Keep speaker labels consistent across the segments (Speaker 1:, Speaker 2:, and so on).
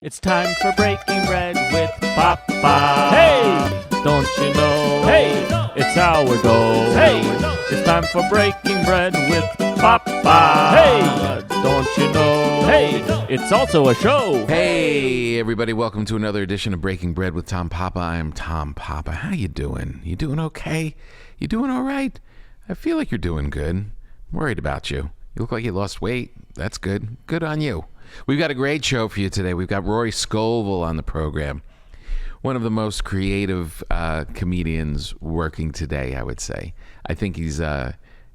Speaker 1: It's time for breaking bread with Papa. Hey, don't you know? Hey, it's sourdough. Hey, it's time for breaking bread with Papa. Hey, don't you know? Hey, it's also a show.
Speaker 2: Hey, everybody, welcome to another edition of Breaking Bread with Tom Papa. I'm Tom Papa. How you doing? You doing okay? You doing all right? I feel like you're doing good. I'm worried about you. You look like you lost weight. That's good. Good on you. We've got a great show for you today. We've got Rory Scovel on the program. One of the most creative comedians working today, I would say. I think he's, not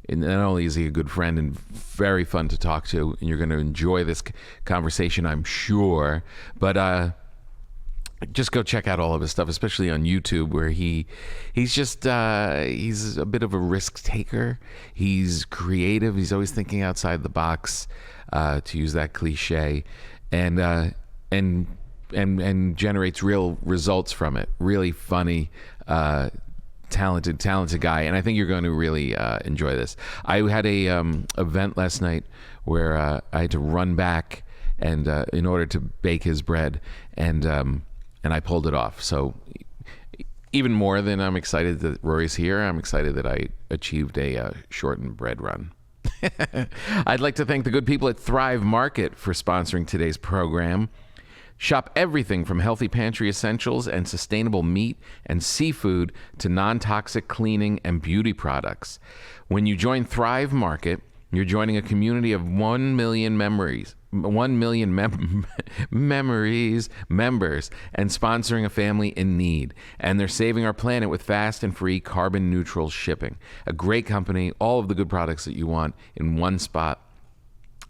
Speaker 2: only is he a good friend and very fun to talk to, and you're going to enjoy this conversation, I'm sure, but just go check out all of his stuff, especially on YouTube, where he's a bit of a risk taker. He's creative. He's always thinking outside the box, to use that cliche, and generates real results from it. Really funny, talented guy, and I think you're going to really enjoy this. I had a event last night where I had to run back and in order to bake his bread, and I pulled it off. So even more than I'm excited that Rory's here, I'm excited that I achieved a shortened bread run. I'd like to thank the good people at Thrive Market for sponsoring today's program. Shop everything from healthy pantry essentials and sustainable meat and seafood to non-toxic cleaning and beauty products. When you join Thrive Market, you're joining a community of 1 million members, and sponsoring a family in need. And they're saving our planet with fast and free carbon neutral shipping. A great company, all of the good products that you want in one spot.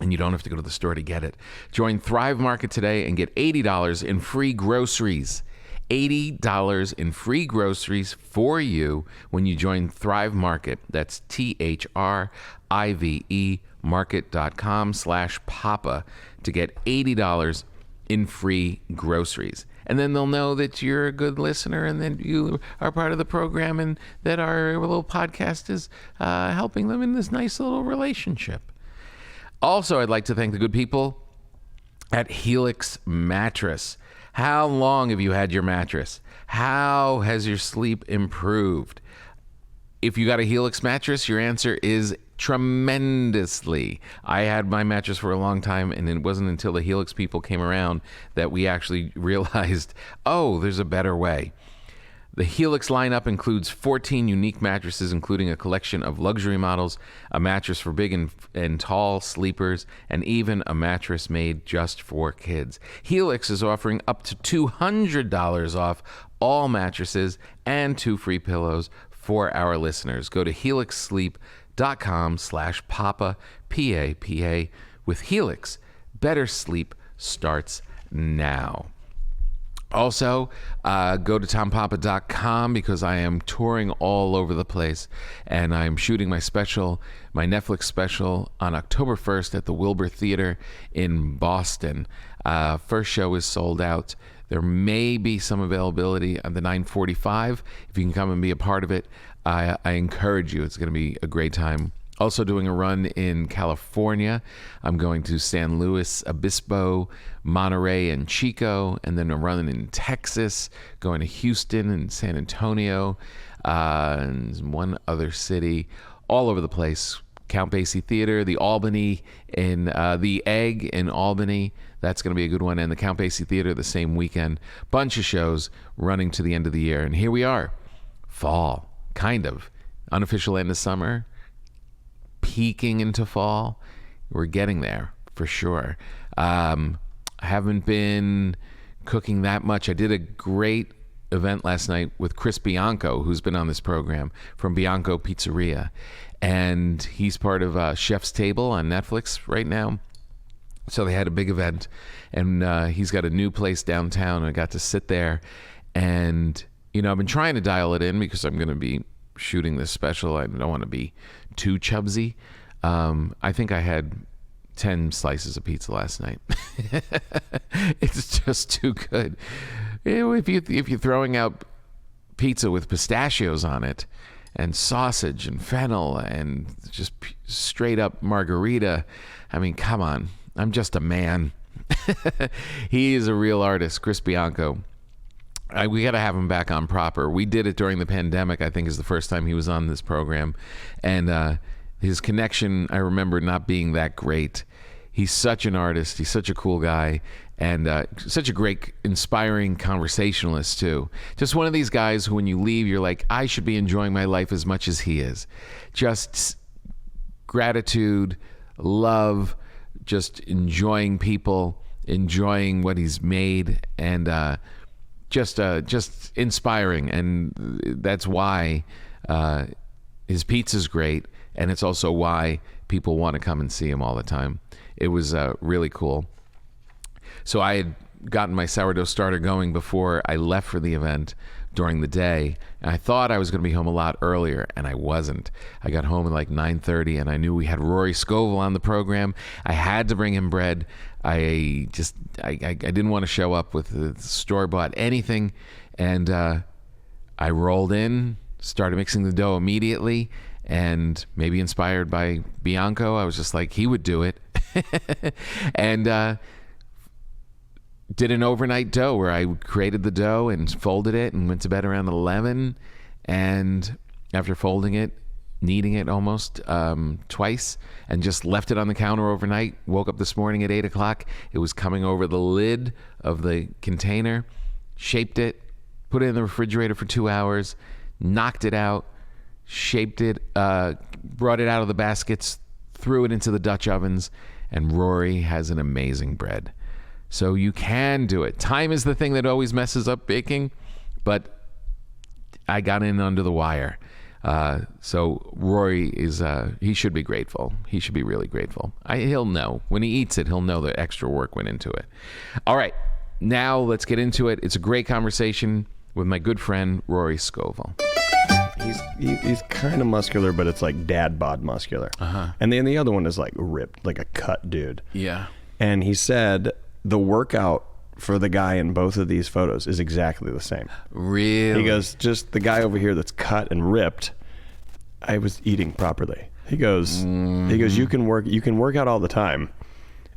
Speaker 2: And you don't have to go to the store to get it. Join Thrive Market today and get $80 in free groceries. $80 in free groceries for you when you join Thrive Market. That's THRIVE market.com/Papa to get $80 in free groceries. And then they'll know that you're a good listener and that you are part of the program and that our little podcast is helping them in this nice little relationship. Also, I'd like to thank the good people at Helix Mattress. How long have you had your mattress? How has your sleep improved? If you got a Helix mattress, your answer is tremendously. I had my mattress for a long time, and it wasn't until the Helix people came around that we actually realized, oh, there's a better way. The Helix lineup includes 14 unique mattresses, including a collection of luxury models, a mattress for big and tall sleepers, and even a mattress made just for kids. Helix is offering up to $200 off all mattresses and 2 free pillows for our listeners. Go to helixsleep.com/Papa, P-A-P-A. With Helix, better sleep starts now. Also, go to tompapa.com because I am touring all over the place, and I'm shooting my Netflix special on October 1st at the Wilbur Theater in Boston. First show is sold out. There may be some availability on the 9:45. If you can come and be a part of it, I encourage you. It's going to be a great time. Also doing a run in California. I'm going to San Luis Obispo, Monterey, and Chico, and then a run in Texas, going to Houston and San Antonio, and one other city, all over the place. Count Basie Theater, the Albany, in the Egg in Albany. That's going to be a good one. And the Count Basie Theater the same weekend. Bunch of shows running to the end of the year. And here we are. Fall, kind of. Unofficial end of summer. Peeking into fall. We're getting there for sure. I haven't been cooking that much. I did a great event last night with Chris Bianco, who's been on this program from Bianco Pizzeria, and he's part of Chef's Table on Netflix right now. So they had a big event, and he's got a new place downtown, and I got to sit there, and I've been trying to dial it in because I'm going to be shooting this special. I don't want to be too chubsy. I think I had 10 slices of pizza last night. It's just too good. If you're throwing out pizza with pistachios on it and sausage and fennel and just straight up margarita, I mean, come on. I'm just a man. He is a real artist, Chris Bianco. We got to have him back on proper. We did it during the pandemic, I think is the first time he was on this program. And his connection, I remember not being that great. He's such an artist. He's such a cool guy. And such a great, inspiring conversationalist, too. Just one of these guys who, when you leave, you're like, I should be enjoying my life as much as he is. Just gratitude, love, just enjoying people, enjoying what he's made, and just inspiring. And that's why his pizza's great, and it's also why people want to come and see him all the time. It was really cool. So I had gotten my sourdough starter going before I left for the event during the day, and I thought I was going to be home a lot earlier, and I wasn't. I got home at like 9:30, and I knew we had Rory Scovel on the program. I had to bring him bread. I didn't want to show up with the store-bought anything, and I rolled in, started mixing the dough immediately, and maybe inspired by Bianco, I was just like, he would do it. And did an overnight dough where I created the dough and folded it and went to bed around 11. And after folding it, kneading it almost twice, and just left it on the counter overnight, woke up this morning at 8 o'clock. It was coming over the lid of the container, shaped it, put it in the refrigerator for 2 hours, knocked it out, shaped it, brought it out of the baskets, threw it into the Dutch ovens, and Rory has an amazing bread. So you can do it. Time is the thing that always messes up baking, but I got in under the wire. So Rory is, he should be grateful. He should be really grateful. He'll know. When he eats it, he'll know the extra work went into it. All right, now let's get into it. It's a great conversation with my good friend, Rory Scovel.
Speaker 3: He's kind of muscular, but it's like dad bod muscular. And then the other one is like ripped, like a cut dude.
Speaker 2: Yeah.
Speaker 3: And he said the workout for the guy in both of these photos is exactly the same.
Speaker 2: Really?
Speaker 3: He goes, just the guy over here that's cut and ripped, I was eating properly. He goes, you can work out all the time.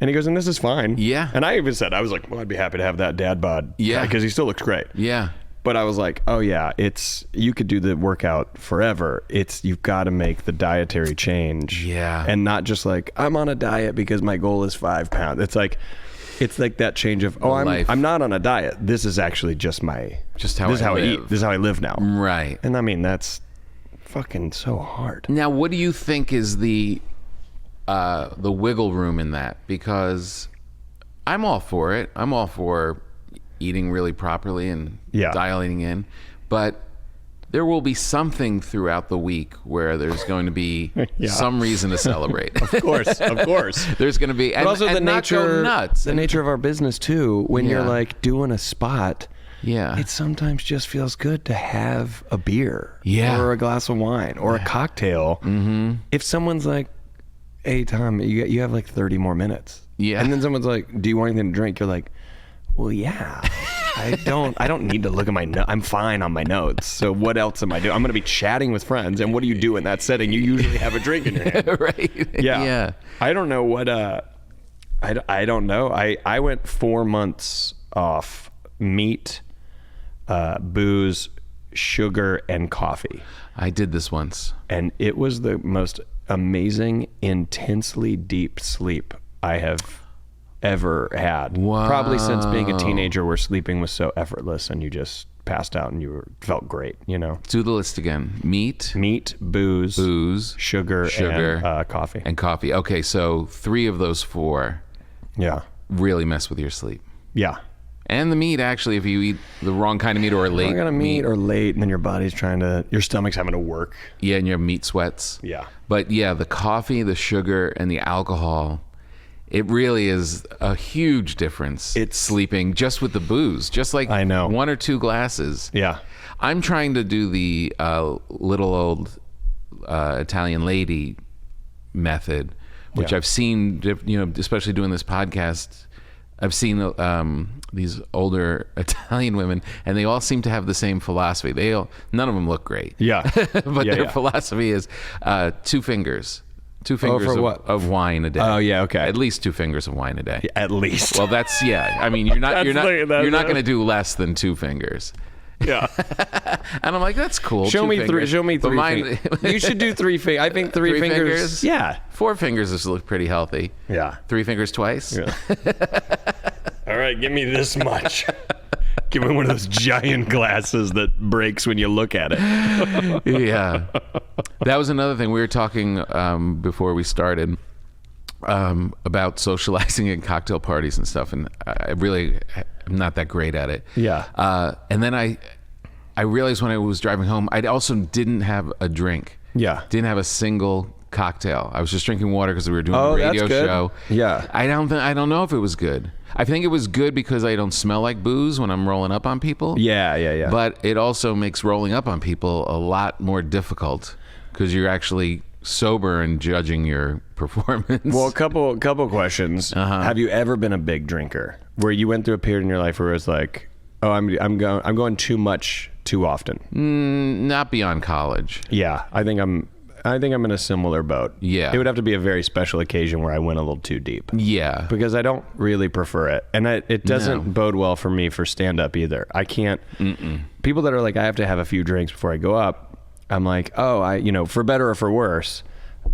Speaker 3: And he goes, and this is fine.
Speaker 2: Yeah.
Speaker 3: And I even said, I was like, well, I'd be happy to have that dad bod.
Speaker 2: Yeah.
Speaker 3: Because he still looks great.
Speaker 2: Yeah.
Speaker 3: But I was like, oh yeah, you could do the workout forever. You've got to make the dietary change.
Speaker 2: Yeah.
Speaker 3: And not just like, I'm on a diet because my goal is 5 pounds. It's like that change of, I'm not on a diet. This is actually just how I eat. This is how I live now.
Speaker 2: Right.
Speaker 3: And I mean, that's fucking so hard.
Speaker 2: Now, what do you think is the wiggle room in that? Because I'm all for it. I'm all for eating really properly and dialing in, but there will be something throughout the week where there's going to be some reason to celebrate.
Speaker 3: Of course.
Speaker 2: There's going to be,
Speaker 3: but also the nature,
Speaker 2: nuts.
Speaker 3: The nature of our business too. When you're like doing a spot, it sometimes just feels good to have a beer, or a glass of wine, or a cocktail. Mm-hmm. If someone's like, "Hey Tom, you have like 30 more minutes," and then someone's like, "Do you want anything to drink?" You're like, well, yeah, I don't need to look at my notes. I'm fine on my notes. So what else am I doing? I'm going to be chatting with friends. And what do you do in that setting? You usually have a drink in your hand.
Speaker 2: Right.
Speaker 3: Yeah. I don't know what, I don't know. I went 4 months off meat, booze, sugar, and coffee.
Speaker 2: I did this once.
Speaker 3: And it was the most amazing, intensely deep sleep I have ever had.
Speaker 2: Wow.
Speaker 3: Probably since being a teenager where sleeping was so effortless and you just passed out and felt great, you know.
Speaker 2: Do the list again. Meat,
Speaker 3: booze, sugar, and coffee.
Speaker 2: And coffee. Okay, so 3 of those 4 really mess with your sleep.
Speaker 3: Yeah.
Speaker 2: And the meat, actually, if you eat the wrong kind of meat or late.
Speaker 3: Wrong kind of meat or late, and then your body's your stomach's having to work.
Speaker 2: Yeah, and you have meat sweats.
Speaker 3: Yeah.
Speaker 2: But yeah, the coffee, the sugar, and the alcohol, it really is a huge difference. It's sleeping just with the booze, just like
Speaker 3: I know
Speaker 2: 1 or 2 glasses.
Speaker 3: Yeah.
Speaker 2: I'm trying to do the little old Italian lady method, which I've seen, especially doing this podcast. I've seen these older Italian women, and they all seem to have the same philosophy. None of them look great.
Speaker 3: Yeah.
Speaker 2: But their philosophy is 2 fingers. 2 fingers of wine a day.
Speaker 3: Oh yeah, okay.
Speaker 2: At least 2 fingers of wine a day.
Speaker 3: Yeah, at least.
Speaker 2: Well, that's I mean, you're not going to do less than 2 fingers.
Speaker 3: Yeah.
Speaker 2: And I'm like, that's cool.
Speaker 3: Show me 3
Speaker 2: fingers.
Speaker 3: You should do 3 fingers. I think 3 fingers. Yeah.
Speaker 2: 4 fingers is look pretty healthy.
Speaker 3: Yeah.
Speaker 2: 3 fingers twice.
Speaker 3: Yeah. All right, give me this much. Give me one of those giant glasses that breaks when you look at it.
Speaker 2: Yeah. That was another thing we were talking before we started about socializing at cocktail parties and stuff, and I really am not that great at it.
Speaker 3: Yeah.
Speaker 2: And then I realized when I was driving home, I also didn't have a drink.
Speaker 3: Yeah.
Speaker 2: Didn't have a single cocktail. I was just drinking water because we were doing a radio show.
Speaker 3: Yeah.
Speaker 2: I don't know if it was good. I think it was good because I don't smell like booze when I'm rolling up on people.
Speaker 3: Yeah.
Speaker 2: But it also makes rolling up on people a lot more difficult because you're actually sober and judging your performance.
Speaker 3: Well, a couple questions. Have you ever been a big drinker where you went through a period in your life where it was like, oh, I'm going too much too often?
Speaker 2: Not beyond college.
Speaker 3: Yeah, I think I'm in a similar boat.
Speaker 2: Yeah.
Speaker 3: It would have to be a very special occasion where I went a little too deep.
Speaker 2: Yeah.
Speaker 3: Because I don't really prefer it. And it doesn't bode well for me for stand-up either. I can't... People that are like, I have to have a few drinks before I go up, I'm like, oh, for better or for worse,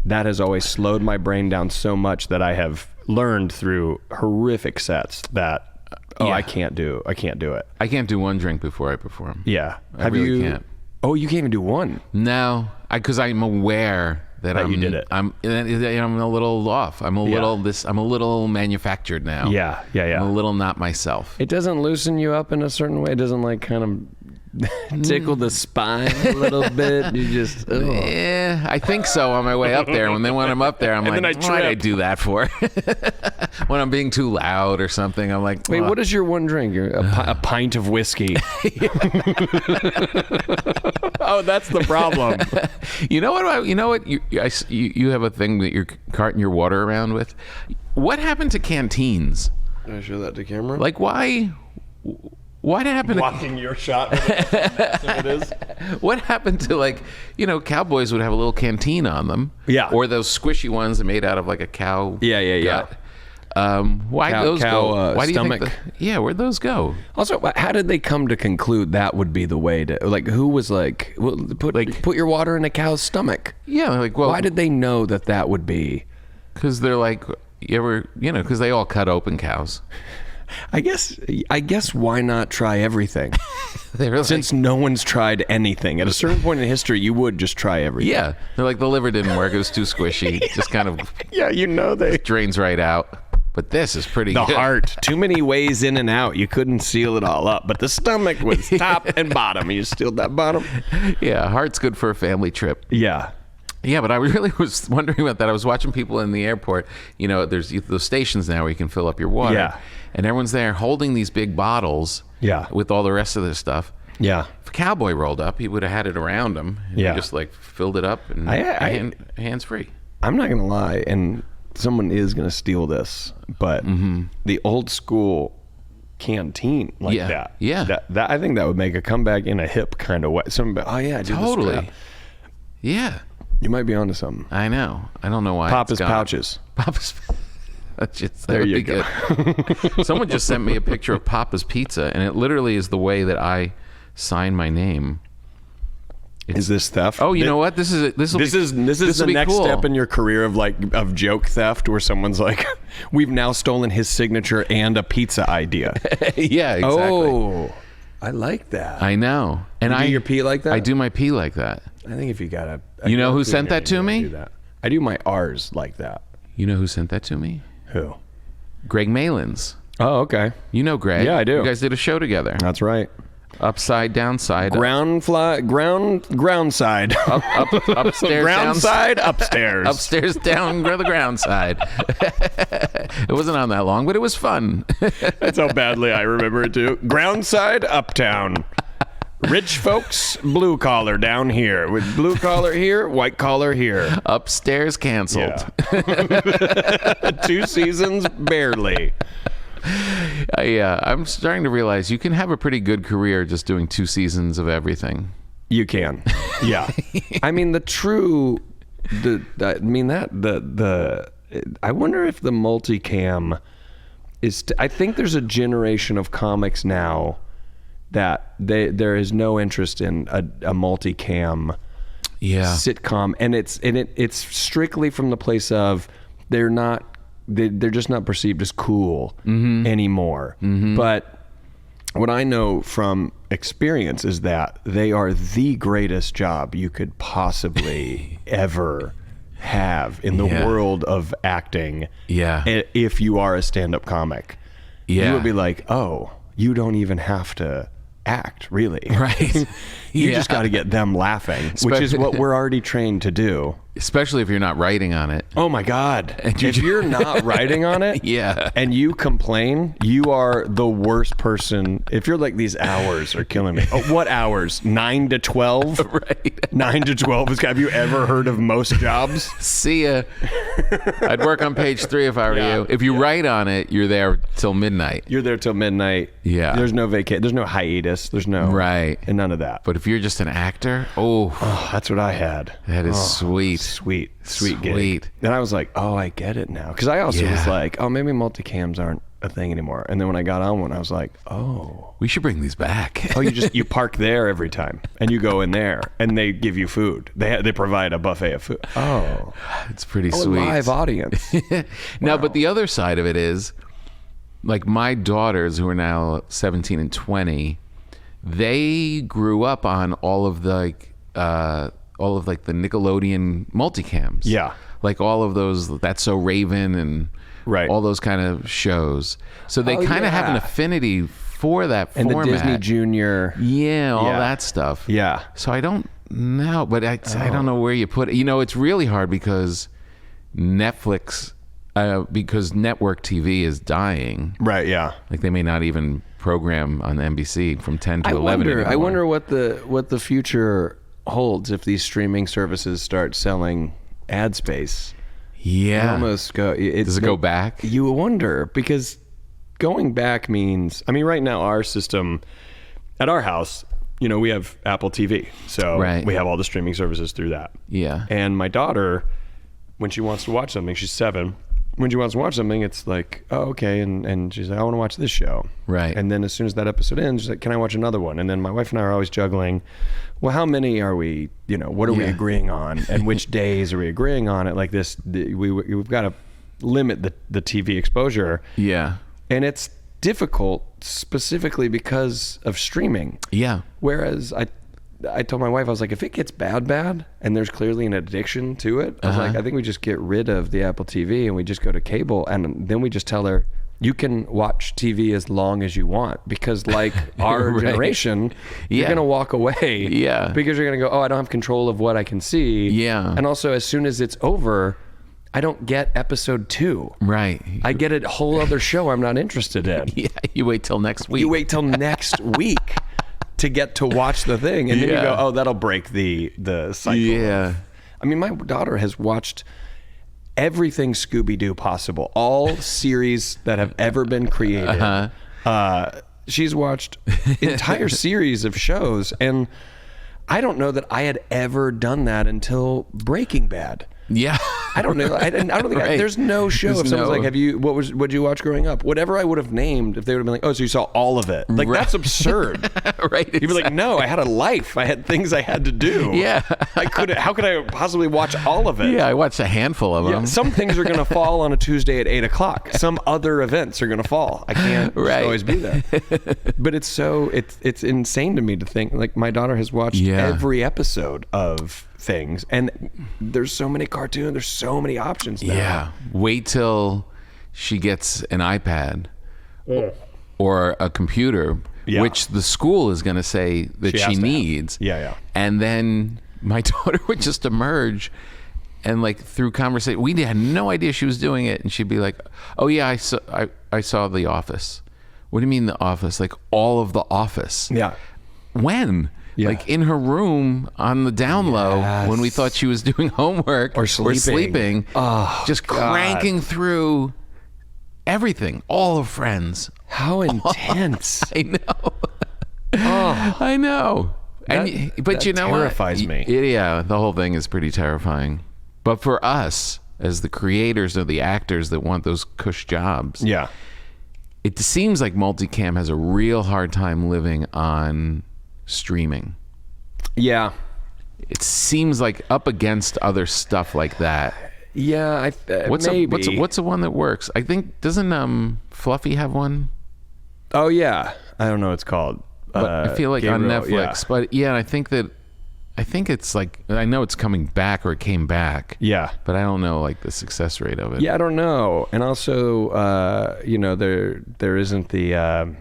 Speaker 3: that has always slowed my brain down so much that I have learned through horrific sets that, I can't do it.
Speaker 2: I can't do 1 drink before I perform.
Speaker 3: Yeah.
Speaker 2: I really can't.
Speaker 3: Oh, you can't even do 1?
Speaker 2: No, because I'm aware that
Speaker 3: you did it.
Speaker 2: I'm a little off. I'm a little manufactured now.
Speaker 3: Yeah.
Speaker 2: I'm a little not myself.
Speaker 3: It doesn't loosen you up in a certain way. It doesn't like kind of tickle the spine a little bit. You just
Speaker 2: yeah, I think so on my way up there. And then when I'm up there, I'm like, what did I do that for? When I'm being too loud or something, I'm like,
Speaker 3: wait, what is your 1 drink? A pint of whiskey. Oh, that's the problem.
Speaker 2: You know what? You have a thing that you're carting your water around with. What happened to canteens?
Speaker 3: Can I show that to camera?
Speaker 2: Like, why? What happened
Speaker 3: blocking your shot with it is?
Speaker 2: What happened to Cowboys would have a little canteen on them.
Speaker 3: Yeah.
Speaker 2: Or those squishy ones that made out of like a cow
Speaker 3: Yeah.
Speaker 2: Why those go? Why
Speaker 3: stomach.
Speaker 2: do you think where'd those go?
Speaker 3: Also, how did they come to conclude that would be the way to, like, who was like, put your water in a cow's stomach?
Speaker 2: Yeah, like, well,
Speaker 3: why did they know that would be?
Speaker 2: Because they're like, because they all cut open cows.
Speaker 3: I guess why not try everything? Since no one's tried anything. At a certain point in history, you would just try everything.
Speaker 2: Yeah. They're like, the liver didn't work. It was too squishy. Just kind of
Speaker 3: they
Speaker 2: drains right out. But this is pretty
Speaker 3: good.
Speaker 2: The
Speaker 3: heart. Too many ways in and out. You couldn't seal it all up. But the stomach was top and bottom. You sealed that bottom.
Speaker 2: Yeah, heart's good for a family trip.
Speaker 3: Yeah.
Speaker 2: Yeah, but I really was wondering about that. I was watching people in the airport. There's those stations now where you can fill up your water.
Speaker 3: Yeah.
Speaker 2: And everyone's there holding these big bottles.
Speaker 3: Yeah.
Speaker 2: With all the rest of this stuff.
Speaker 3: Yeah.
Speaker 2: If a cowboy rolled up, he would have had it around him. And he just filled it up and hands free. I'm not gonna lie, and someone is gonna steal this, but the old school canteen that. Yeah. That I think that would make a comeback in a hip kind of way. Totally. Yeah. You might be onto something. I know. I don't know why. Papa's pouches. Papa's. There you go. Someone just sent me a picture of Papa's Pizza, and it literally is the way that I sign my name. Is this theft? Oh, you know what? This is the next step in your career of joke theft, where someone's like, "We've now stolen his signature and a pizza idea." Yeah, exactly. Oh, I like that. I know. And you do your P like that? I do my P like that. I think if you got a you know who sent that to me? I do my R's like that. You know who sent that to me? Who? Greg Malins. Oh, okay. You know Greg. Yeah, I do. You guys did a show together. That's right. Upside, downside. Ground side. Upstairs, ground side, upstairs. Upstairs, down, the ground side. It wasn't on that long, but it was fun. That's how badly I remember it too. Ground side, uptown. Rich folks, blue collar down here. With blue collar here, white collar here. Upstairs canceled. Yeah. 2 seasons, barely. I'm starting to realize you can have a pretty good career just doing 2 seasons of everything. You can. Yeah. I mean, the true
Speaker 3: I wonder if the multicam is. I think there's a generation of comics now that there is no interest in a multicam sitcom, and it's strictly from the place of they're just not perceived as cool anymore. But what I know from experience is that they are the greatest job you could possibly ever have in the world of acting. If you are a stand-up comic, you would be like, oh, you don't even have to act, really.
Speaker 2: Right.
Speaker 3: You just got to get them laughing, which is what we're already trained to do.
Speaker 2: Especially if you're not writing on it.
Speaker 3: Oh my God. If you're not writing on it and you complain, you are the worst person. If you're like, these hours are killing me. Oh, what hours? 9 to 12?
Speaker 2: Right.
Speaker 3: 9 to 12 is, have you ever heard of most jobs?
Speaker 2: See ya. I'd work on page 3 if I were you. If you write on it, you're there till midnight.
Speaker 3: You're there till midnight.
Speaker 2: Yeah.
Speaker 3: There's no there's no hiatus. There's no...
Speaker 2: Right.
Speaker 3: And none of that.
Speaker 2: But if you're just an actor,
Speaker 3: that's what I had.
Speaker 2: That is sweet.
Speaker 3: Sweet gig. And I was like, oh, I get it now. Because I also was like, oh, maybe multicams aren't a thing anymore. And then when I got on one, I was like, oh,
Speaker 2: we should bring these back.
Speaker 3: Oh, you park there every time, and you go in there, and they give you food. They provide a buffet of food. Oh,
Speaker 2: it's pretty sweet.
Speaker 3: A live audience.
Speaker 2: Now, but the other side of it is, like, my daughters, who are now 17 and 20, they grew up on all of the the Nickelodeon multicams.
Speaker 3: Yeah.
Speaker 2: Like all of those, That's So Raven and all those kind of shows. So they kind of have an affinity for that
Speaker 3: and
Speaker 2: format.
Speaker 3: And the Disney Junior.
Speaker 2: Yeah, all that stuff.
Speaker 3: Yeah.
Speaker 2: So I don't know, but I don't know where you put it. You know, it's really hard because Netflix, because network TV is dying.
Speaker 3: Right, yeah.
Speaker 2: Like they may not even program on NBC from 10 to 11 anymore.
Speaker 3: I wonder what the future holds if these streaming services start selling ad space.
Speaker 2: Yeah.
Speaker 3: Almost go.
Speaker 2: Does it go back?
Speaker 3: You wonder, because going back means, I mean, right now our system at our house, you know, we have Apple TV. So we have all the streaming services through that.
Speaker 2: Yeah.
Speaker 3: And my daughter, when she wants to watch something, she's 7. When she wants to watch something, it's like, oh, okay. And she's like, I want to watch this show.
Speaker 2: Right.
Speaker 3: And then as soon as that episode ends, she's like, can I watch another one? And then my wife and I are always juggling, well, how many are we, you know, what are we agreeing on? And which days are we agreeing on it? Like this, we've got to limit the TV exposure.
Speaker 2: Yeah.
Speaker 3: And it's difficult specifically because of streaming.
Speaker 2: Yeah.
Speaker 3: Whereas I told my wife, I was like, if it gets bad, and there's clearly an addiction to it, I was like, I think we just get rid of the Apple TV and we just go to cable, and then we just tell her, you can watch TV as long as you want, because like our generation, you're going to walk away because you're going to go, oh, I don't have control of what I can see.
Speaker 2: Yeah.
Speaker 3: And also, as soon as it's over, I don't get episode 2.
Speaker 2: Right.
Speaker 3: I get a whole other show I'm not interested in.
Speaker 2: Yeah. You wait till next week.
Speaker 3: You wait till next week to get to watch the thing, and then you go, oh, that'll break the cycle.
Speaker 2: Yeah.
Speaker 3: I mean, my daughter has watched everything Scooby-Doo possible, all series that have ever been created. She's watched entire series of shows, and I don't know that I had ever done that until Breaking Bad.
Speaker 2: Yeah.
Speaker 3: I don't know. I don't think there's no show. If someone's like, what'd you watch growing up? Whatever I would have named, if they would have been like, oh, so you saw all of it. Like, that's absurd.
Speaker 2: Right.
Speaker 3: You'd be like, no, I had a life. I had things I had to do.
Speaker 2: Yeah.
Speaker 3: How could I possibly watch all of it?
Speaker 2: Yeah, I watched a handful of them.
Speaker 3: Some things are going to fall on a Tuesday at 8 o'clock. Some other events are going to fall. I can't always be there. But it's insane to me to think, like, my daughter has watched every episode of things, and there's so many cartoons, there's so many options now.
Speaker 2: Yeah. Wait till she gets an iPad or a computer, which the school is going to say that she needs.
Speaker 3: Yeah.
Speaker 2: And then my daughter would just emerge, and like through conversation, we had no idea she was doing it, and she'd be like, oh yeah, I saw The Office. What do you mean The Office? Like all of The Office.
Speaker 3: Yeah.
Speaker 2: When? Yeah. Like in her room on the down low when we thought she was doing homework
Speaker 3: or sleeping.
Speaker 2: Oh, just cranking through everything, all of Friends.
Speaker 3: How intense.
Speaker 2: I know. I know. But you know what?
Speaker 3: Terrifies me.
Speaker 2: Yeah, the whole thing is pretty terrifying. But for us, as the creators or the actors that want those cush jobs, it seems like multicam has a real hard time living on streaming.
Speaker 3: Yeah.
Speaker 2: It seems like up against other stuff like that.
Speaker 3: Yeah,
Speaker 2: what's
Speaker 3: maybe.
Speaker 2: What's the one that works? I think, doesn't Fluffy have one?
Speaker 3: Oh, yeah. I don't know what it's called.
Speaker 2: But I feel like
Speaker 3: Gabriel,
Speaker 2: on Netflix. But yeah, I think it's like, I know it's coming back, or it came back.
Speaker 3: Yeah.
Speaker 2: But I don't know like the success rate of it.
Speaker 3: Yeah, I don't know. And also, there isn't the,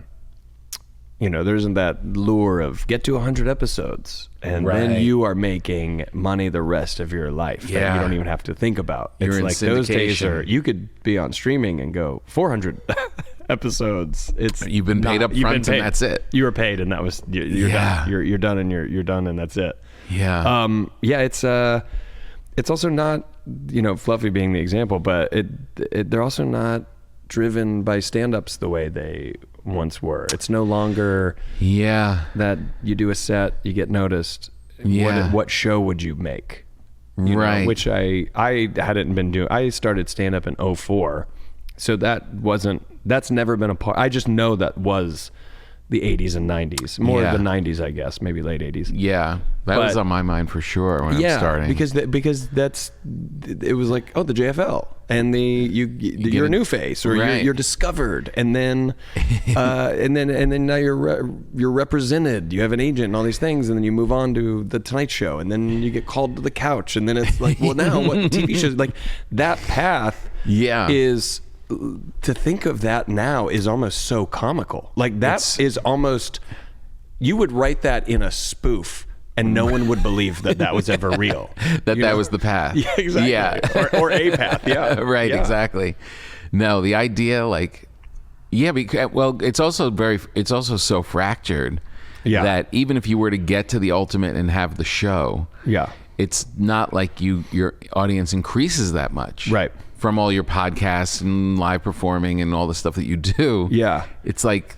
Speaker 3: there isn't that lure of get to 100 episodes and then you are making money the rest of your life.
Speaker 2: Yeah.
Speaker 3: That you don't even have to think about.
Speaker 2: You're
Speaker 3: it's
Speaker 2: in
Speaker 3: like those days
Speaker 2: syndication.
Speaker 3: you could be on streaming and go 400 episoit's
Speaker 2: You've been paid up front and that's it.
Speaker 3: You were paid and that was you're done. You're done and you're done and that's it.
Speaker 2: Yeah.
Speaker 3: It's also not, Fluffy being the example, but they're also not driven by stand-ups the way they once were. It's no longer that you do a set, you get noticed. What show would you make?
Speaker 2: Right.
Speaker 3: Which I hadn't been doing. I started stand-up in 2004, so that's never been a part. I just know that was the 80s and 90s, more the 90s, I guess, maybe late 80s.
Speaker 2: Yeah, that was on my mind for sure when I was starting.
Speaker 3: because it was like, oh, the JFL, and you're a new face, or you're discovered, and then and then now you're represented. You have an agent and all these things, and then you move on to the Tonight Show, and then you get called to the couch, and then it's like, well, now what TV shows? Like that path is. To think of that now is almost so comical. Like that is almost, you would write that in a spoof and no one would believe that was ever real.
Speaker 2: that was the path.
Speaker 3: Yeah, exactly. Yeah. or a path. Yeah.
Speaker 2: Right.
Speaker 3: Yeah.
Speaker 2: Exactly. No, the idea it's also so fractured that even if you were to get to the ultimate and have the show, it's not like your audience increases that much.
Speaker 3: Right.
Speaker 2: From all your podcasts and live performing and all the stuff that you do. Yeah. It's like,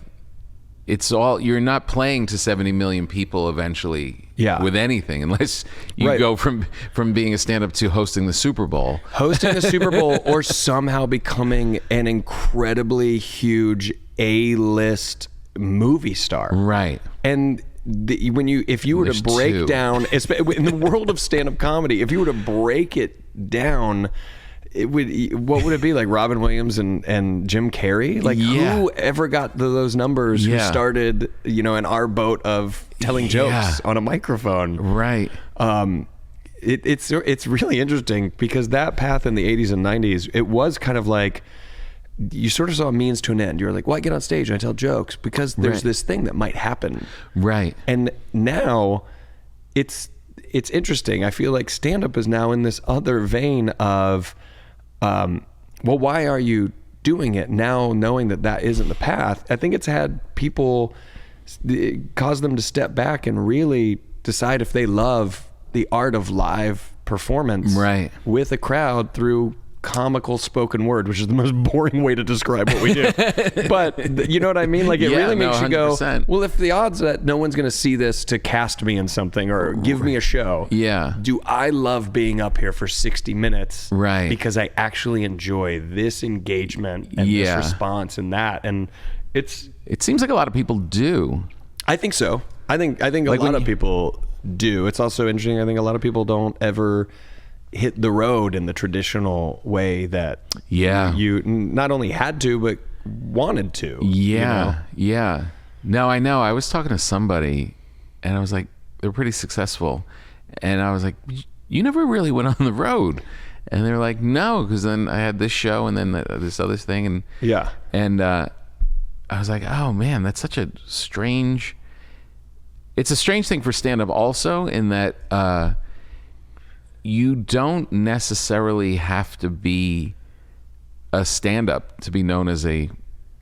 Speaker 2: you're not playing to 70 million people eventually with anything, unless you go from being a stand-up to hosting the Super Bowl.
Speaker 3: Hosting the Super Bowl or somehow becoming an incredibly huge A-list movie star. Right. And if you were to break down, in the world of stand-up comedy, if you were to break it down, what would it be like? Robin Williams and Jim Carrey? Like who ever got those numbers? Who started, in our boat of telling jokes on a microphone? Right. It's really interesting because that path in the 80s and 90s, it was kind of like you sort of saw a means to an end. You're like, well, I get on stage and I tell jokes because there's this thing that might happen. Right. And now it's interesting. I feel like stand-up is now in this other vein of, well, why are you doing it now knowing that isn't the path? I think it's had people cause them to step back and really decide if they love the art of live performance with a crowd through comical spoken word, which is the most boring way to describe what we do. But you know what I mean? Like it really makes you go, well, if the odds that no one's going to see this to cast me in something or give me a show, do I love being up here for 60 minutes because I actually enjoy this engagement and this response and that, and it
Speaker 2: seems like a lot of people do.
Speaker 3: I think so. I think a lot of people do. It's also interesting. I think a lot of people don't ever hit the road in the traditional way that you not only had to but wanted to.
Speaker 2: Yeah. No, I know. I was talking to somebody and I was like, they're pretty successful, and I was like, you never really went on the road. And they were like, no, because then I had this show and then this other thing, and I was like, oh man, that's such a strange. It's a strange thing for stand-up also, in that you don't necessarily have to be a stand-up to be known as a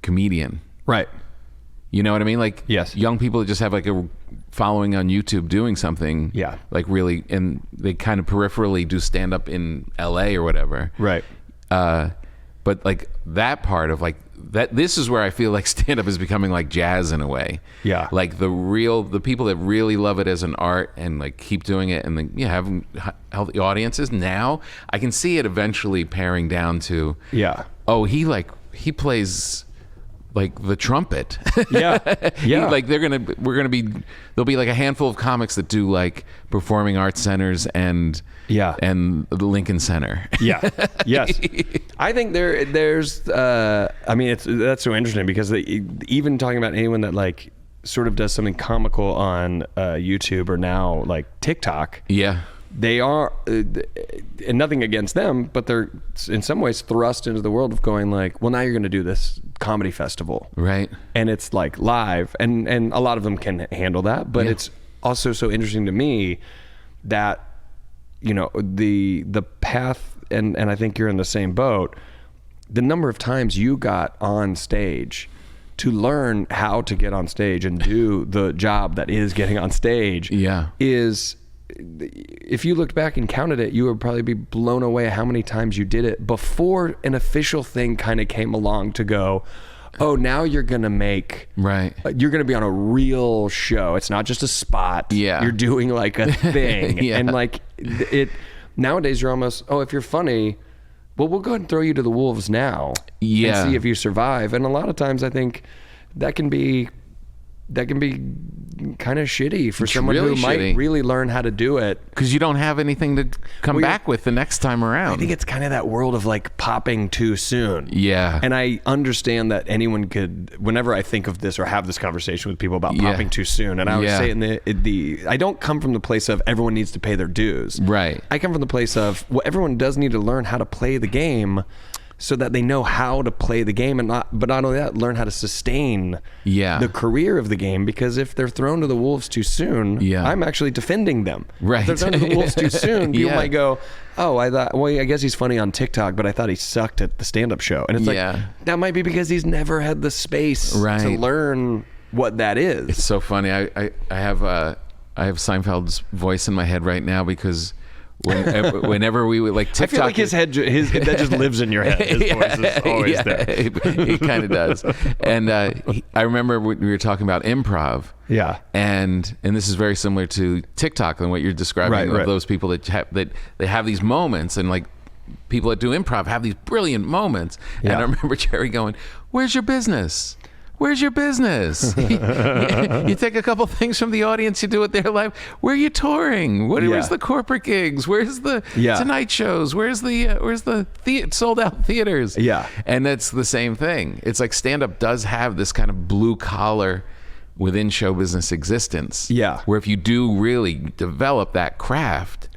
Speaker 2: comedian. Right. You know what I mean? Like, young people that just have like a following on YouTube doing something. Yeah. Like really, and they kind of peripherally do stand-up in LA or whatever. Right. But like that part of like that this is where I feel like stand-up is becoming like jazz in a way.
Speaker 3: Yeah.
Speaker 2: Like the people that really love it as an art and like keep doing it and like having healthy audiences. Now I can see it eventually paring down to oh, he plays like the trumpet.
Speaker 3: Yeah.
Speaker 2: Like there'll be like a handful of comics that do like performing arts centers and the Lincoln Center.
Speaker 3: Yes. I think there's that's so interesting because even talking about anyone that like sort of does something comical on YouTube or now like TikTok.
Speaker 2: Yeah.
Speaker 3: They are, and nothing against them, but they're in some ways thrust into the world of going like, well, now you're going to do this comedy festival.
Speaker 2: Right.
Speaker 3: And it's like live and a lot of them can handle that, but it's also so interesting to me that, you know, the path, and I think you're in the same boat, the number of times you got on stage to learn how to get on stage and do the job that is getting on stage is, if you looked back and counted it, you would probably be blown away how many times you did it before an official thing kind of came along to go, oh, now you're going to you're going to be on a real show. It's not just a spot. Yeah. You're doing like a thing. And like nowadays you're almost, oh, if you're funny, well, we'll go ahead and throw you to the wolves now and see if you survive. And a lot of times I think that can be kind of shitty for someone who might really learn how to do it,
Speaker 2: because you don't have anything to come back with the next time around.
Speaker 3: I think it's kind of that world of like popping too soon. And I understand that anyone could, whenever I think of this or have this conversation with people about popping too soon, and I would say I don't come from the place of everyone needs to pay their dues.
Speaker 2: Right.
Speaker 3: I come from the place of, well, everyone does need to learn how to play the game so that they know how to play the game, but not only that, learn how to sustain the career of the game, because if they're thrown to the wolves too soon, I'm actually defending them.
Speaker 2: Right.
Speaker 3: If they're thrown to the wolves too soon, people might go, oh, I guess he's funny on TikTok, but I thought he sucked at the stand-up show. And it's like, that might be because he's never had the space to learn what that is.
Speaker 2: It's so funny. I have Seinfeld's voice in my head right now, because whenever we would like TikTok,
Speaker 3: I feel like that just lives in your head. His voice is always there.
Speaker 2: He kind of does. And I remember we were talking about improv.
Speaker 3: Yeah.
Speaker 2: And this is very similar to TikTok and what you're describing of those people that have these moments, and like people that do improv have these brilliant moments. And I remember Jerry going, "Where's your business? Where's your business?" You take a couple things from the audience, you do it their life. Where are you touring? Where's the corporate gigs? Where's the Tonight shows? Where's the sold out theaters? Yeah. And that's the same thing. It's like stand-up does have this kind of blue collar within show business existence. Yeah. Where if you do really develop that craft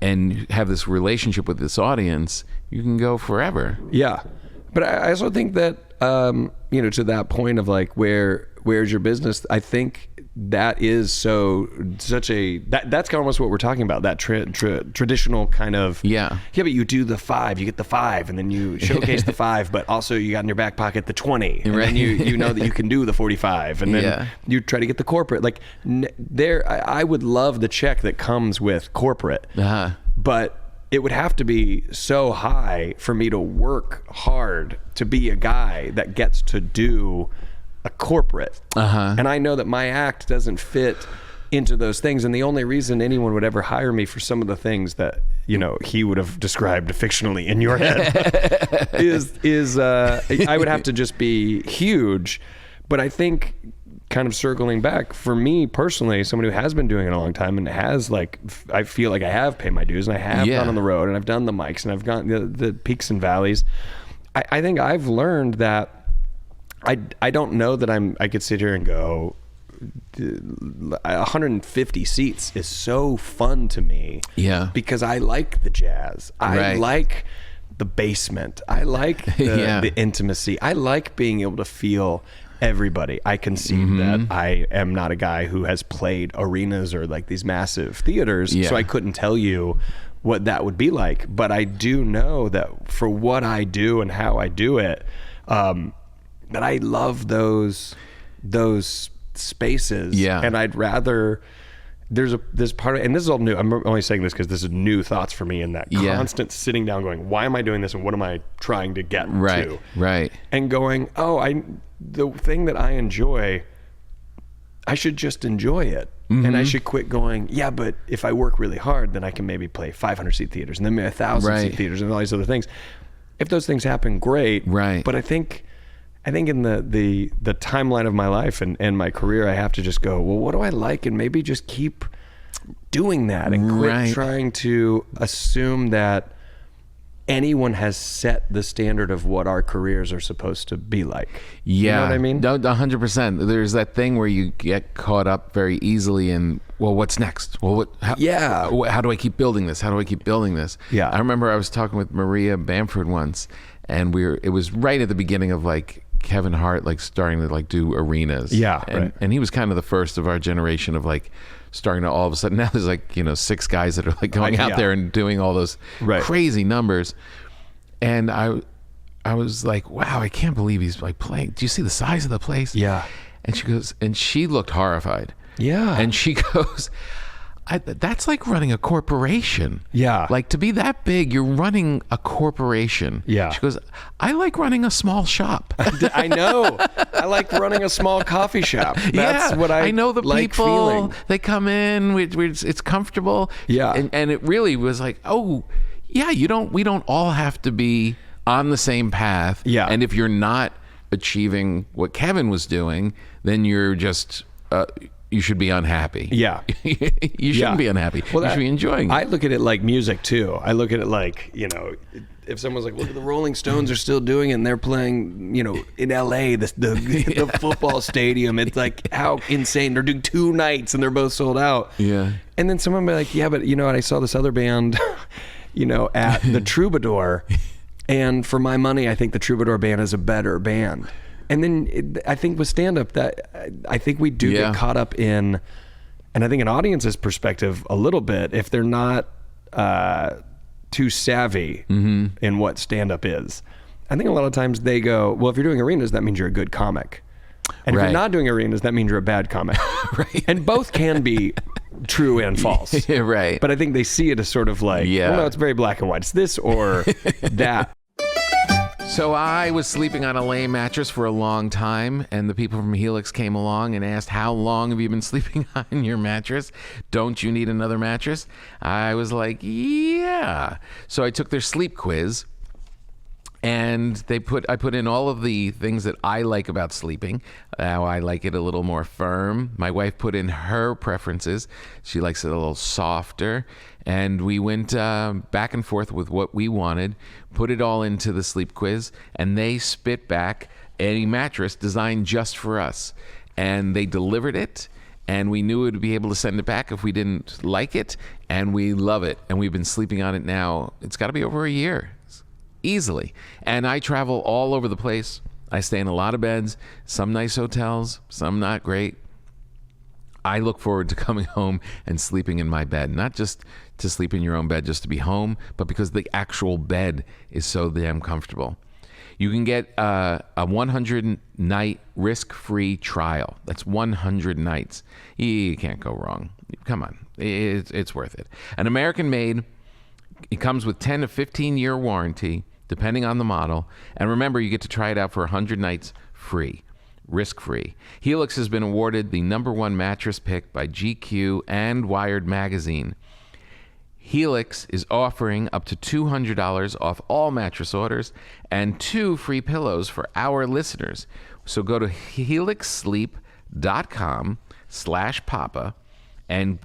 Speaker 2: and have this relationship with this audience, you can go forever.
Speaker 3: Yeah. But I also think that to that point of like, where's your business? I think that is that's kind of almost what we're talking about. That traditional kind of but you do the 5, you get the 5, and then you showcase the 5, but also you got in your back pocket the 20, and then you know that you can do the 45, and then you try to get the corporate. Like I would love the check that comes with corporate, but it would have to be so high for me to work hard to be a guy that gets to do a corporate. And I know that my act doesn't fit into those things. And the only reason anyone would ever hire me for some of the things that, he would have described fictionally in your head is I would have to just be huge. But I think, kind of circling back, for me personally, someone who has been doing it a long time and has I feel like I have paid my dues, and I have gone on the road, and I've done the mics, and I've gone the peaks and valleys. I think I've learned that I don't know that I could sit here and go, 150 seats is so fun to me. Yeah. Because I like the jazz. I like the basement. I like the intimacy. I like being able to feel everybody. I concede that I am not a guy who has played arenas or like these massive theaters, so I couldn't tell you what that would be like. But I do know that for what I do and how I do it, that I love those spaces. Yeah. And I'd rather there's this part of, and this is all new. I'm only saying this because this is new thoughts for me, in that constant sitting down going, why am I doing this and what am I trying to get to?
Speaker 2: Right.
Speaker 3: And going, the thing that I enjoy, I should just enjoy it. Mm-hmm. And I should quit going, yeah, but if I work really hard, then I can maybe play 500 seat theaters and then maybe 1,000 seat theaters and all these other things. If those things happen, great.
Speaker 2: Right.
Speaker 3: But I think in the timeline of my life and my career, I have to just go, well, what do I like? And maybe just keep doing that and quit trying to assume that anyone has set the standard of what our careers are supposed to be like.
Speaker 2: Yeah.
Speaker 3: You know what I mean?
Speaker 2: 100%. There's that thing where you get caught up very easily in, well, what's next? Well, how do I keep building this? How do I keep building this?
Speaker 3: Yeah.
Speaker 2: I remember I was talking with Maria Bamford once, and it was right at the beginning of like Kevin Hart like starting to like do arenas.
Speaker 3: Yeah.
Speaker 2: And he was kind of the first of our generation of like starting to all of a sudden, now there's like, 6 guys that are like going out there and doing all those crazy numbers. And I was like, wow, I can't believe he's like playing. Do you see the size of the place?
Speaker 3: Yeah.
Speaker 2: And she goes, and she looked horrified.
Speaker 3: Yeah.
Speaker 2: And she goes, that's like running a corporation.
Speaker 3: Yeah.
Speaker 2: Like to be that big, you're running a corporation.
Speaker 3: Yeah.
Speaker 2: She goes, I like running a small shop.
Speaker 3: I know. I like running a small coffee shop. That's what I
Speaker 2: know the
Speaker 3: like
Speaker 2: people,
Speaker 3: feeling.
Speaker 2: they come in, it's comfortable.
Speaker 3: Yeah.
Speaker 2: And it really was like, oh, yeah, we don't all have to be on the same path.
Speaker 3: Yeah.
Speaker 2: And if you're not achieving what Kevin was doing, then you're just... you should be unhappy.
Speaker 3: Yeah.
Speaker 2: You shouldn't be unhappy. Well, you should be enjoying it.
Speaker 3: I look at it like music too. I look at it like, if someone's like, look, the Rolling Stones are still doing it and they're playing, in LA, the football stadium. It's like, how insane. They're doing 2 nights and they're both sold out.
Speaker 2: Yeah.
Speaker 3: And then someone will be like, yeah, but I saw this other band, at the Troubadour. And for my money, I think the Troubadour band is a better band. And then I think with stand-up, that I think we do get caught up in, and I think an audience's perspective a little bit, if they're not too savvy in what stand-up is. I think a lot of times they go, well, if you're doing arenas, that means you're a good comic. And if you're not doing arenas, that means you're a bad comic.
Speaker 2: Right.
Speaker 3: And both can be true and false.
Speaker 2: Right.
Speaker 3: But I think they see it as sort of like, well, no, it's very black and white. It's this or that.
Speaker 2: So I was sleeping on a lame mattress for a long time, and the people from Helix came along and asked, how long have you been sleeping on your mattress? Don't you need another mattress? I was like, yeah. So I took their sleep quiz, and I put in all of the things that I like about sleeping. How I like it a little more firm. My wife put in her preferences. She likes it a little softer. And we went back and forth with what we wanted, put it all into the sleep quiz, and they spit back a mattress designed just for us. And they delivered it, and we knew we'd be able to send it back if we didn't like it, and we love it. And we've been sleeping on it now. It's got to be over a year. Easily. And I travel all over the place. I stay in a lot of beds, some nice hotels, some not great. I look forward to coming home and sleeping in my bed, not just to sleep in your own bed just to be home, but because the actual bed is so damn comfortable. You can get a 100-night risk-free trial. That's 100 nights. You can't go wrong. Come on. It's worth it. An American-made, it comes with 10 to 15-year warranty, depending on the model. And remember, you get to try it out for 100 nights free, risk-free. Helix has been awarded the #1 mattress pick by GQ and Wired Magazine. Helix is offering up to $200 off all mattress orders and 2 free pillows for our listeners. So go to helixsleep.com/papa and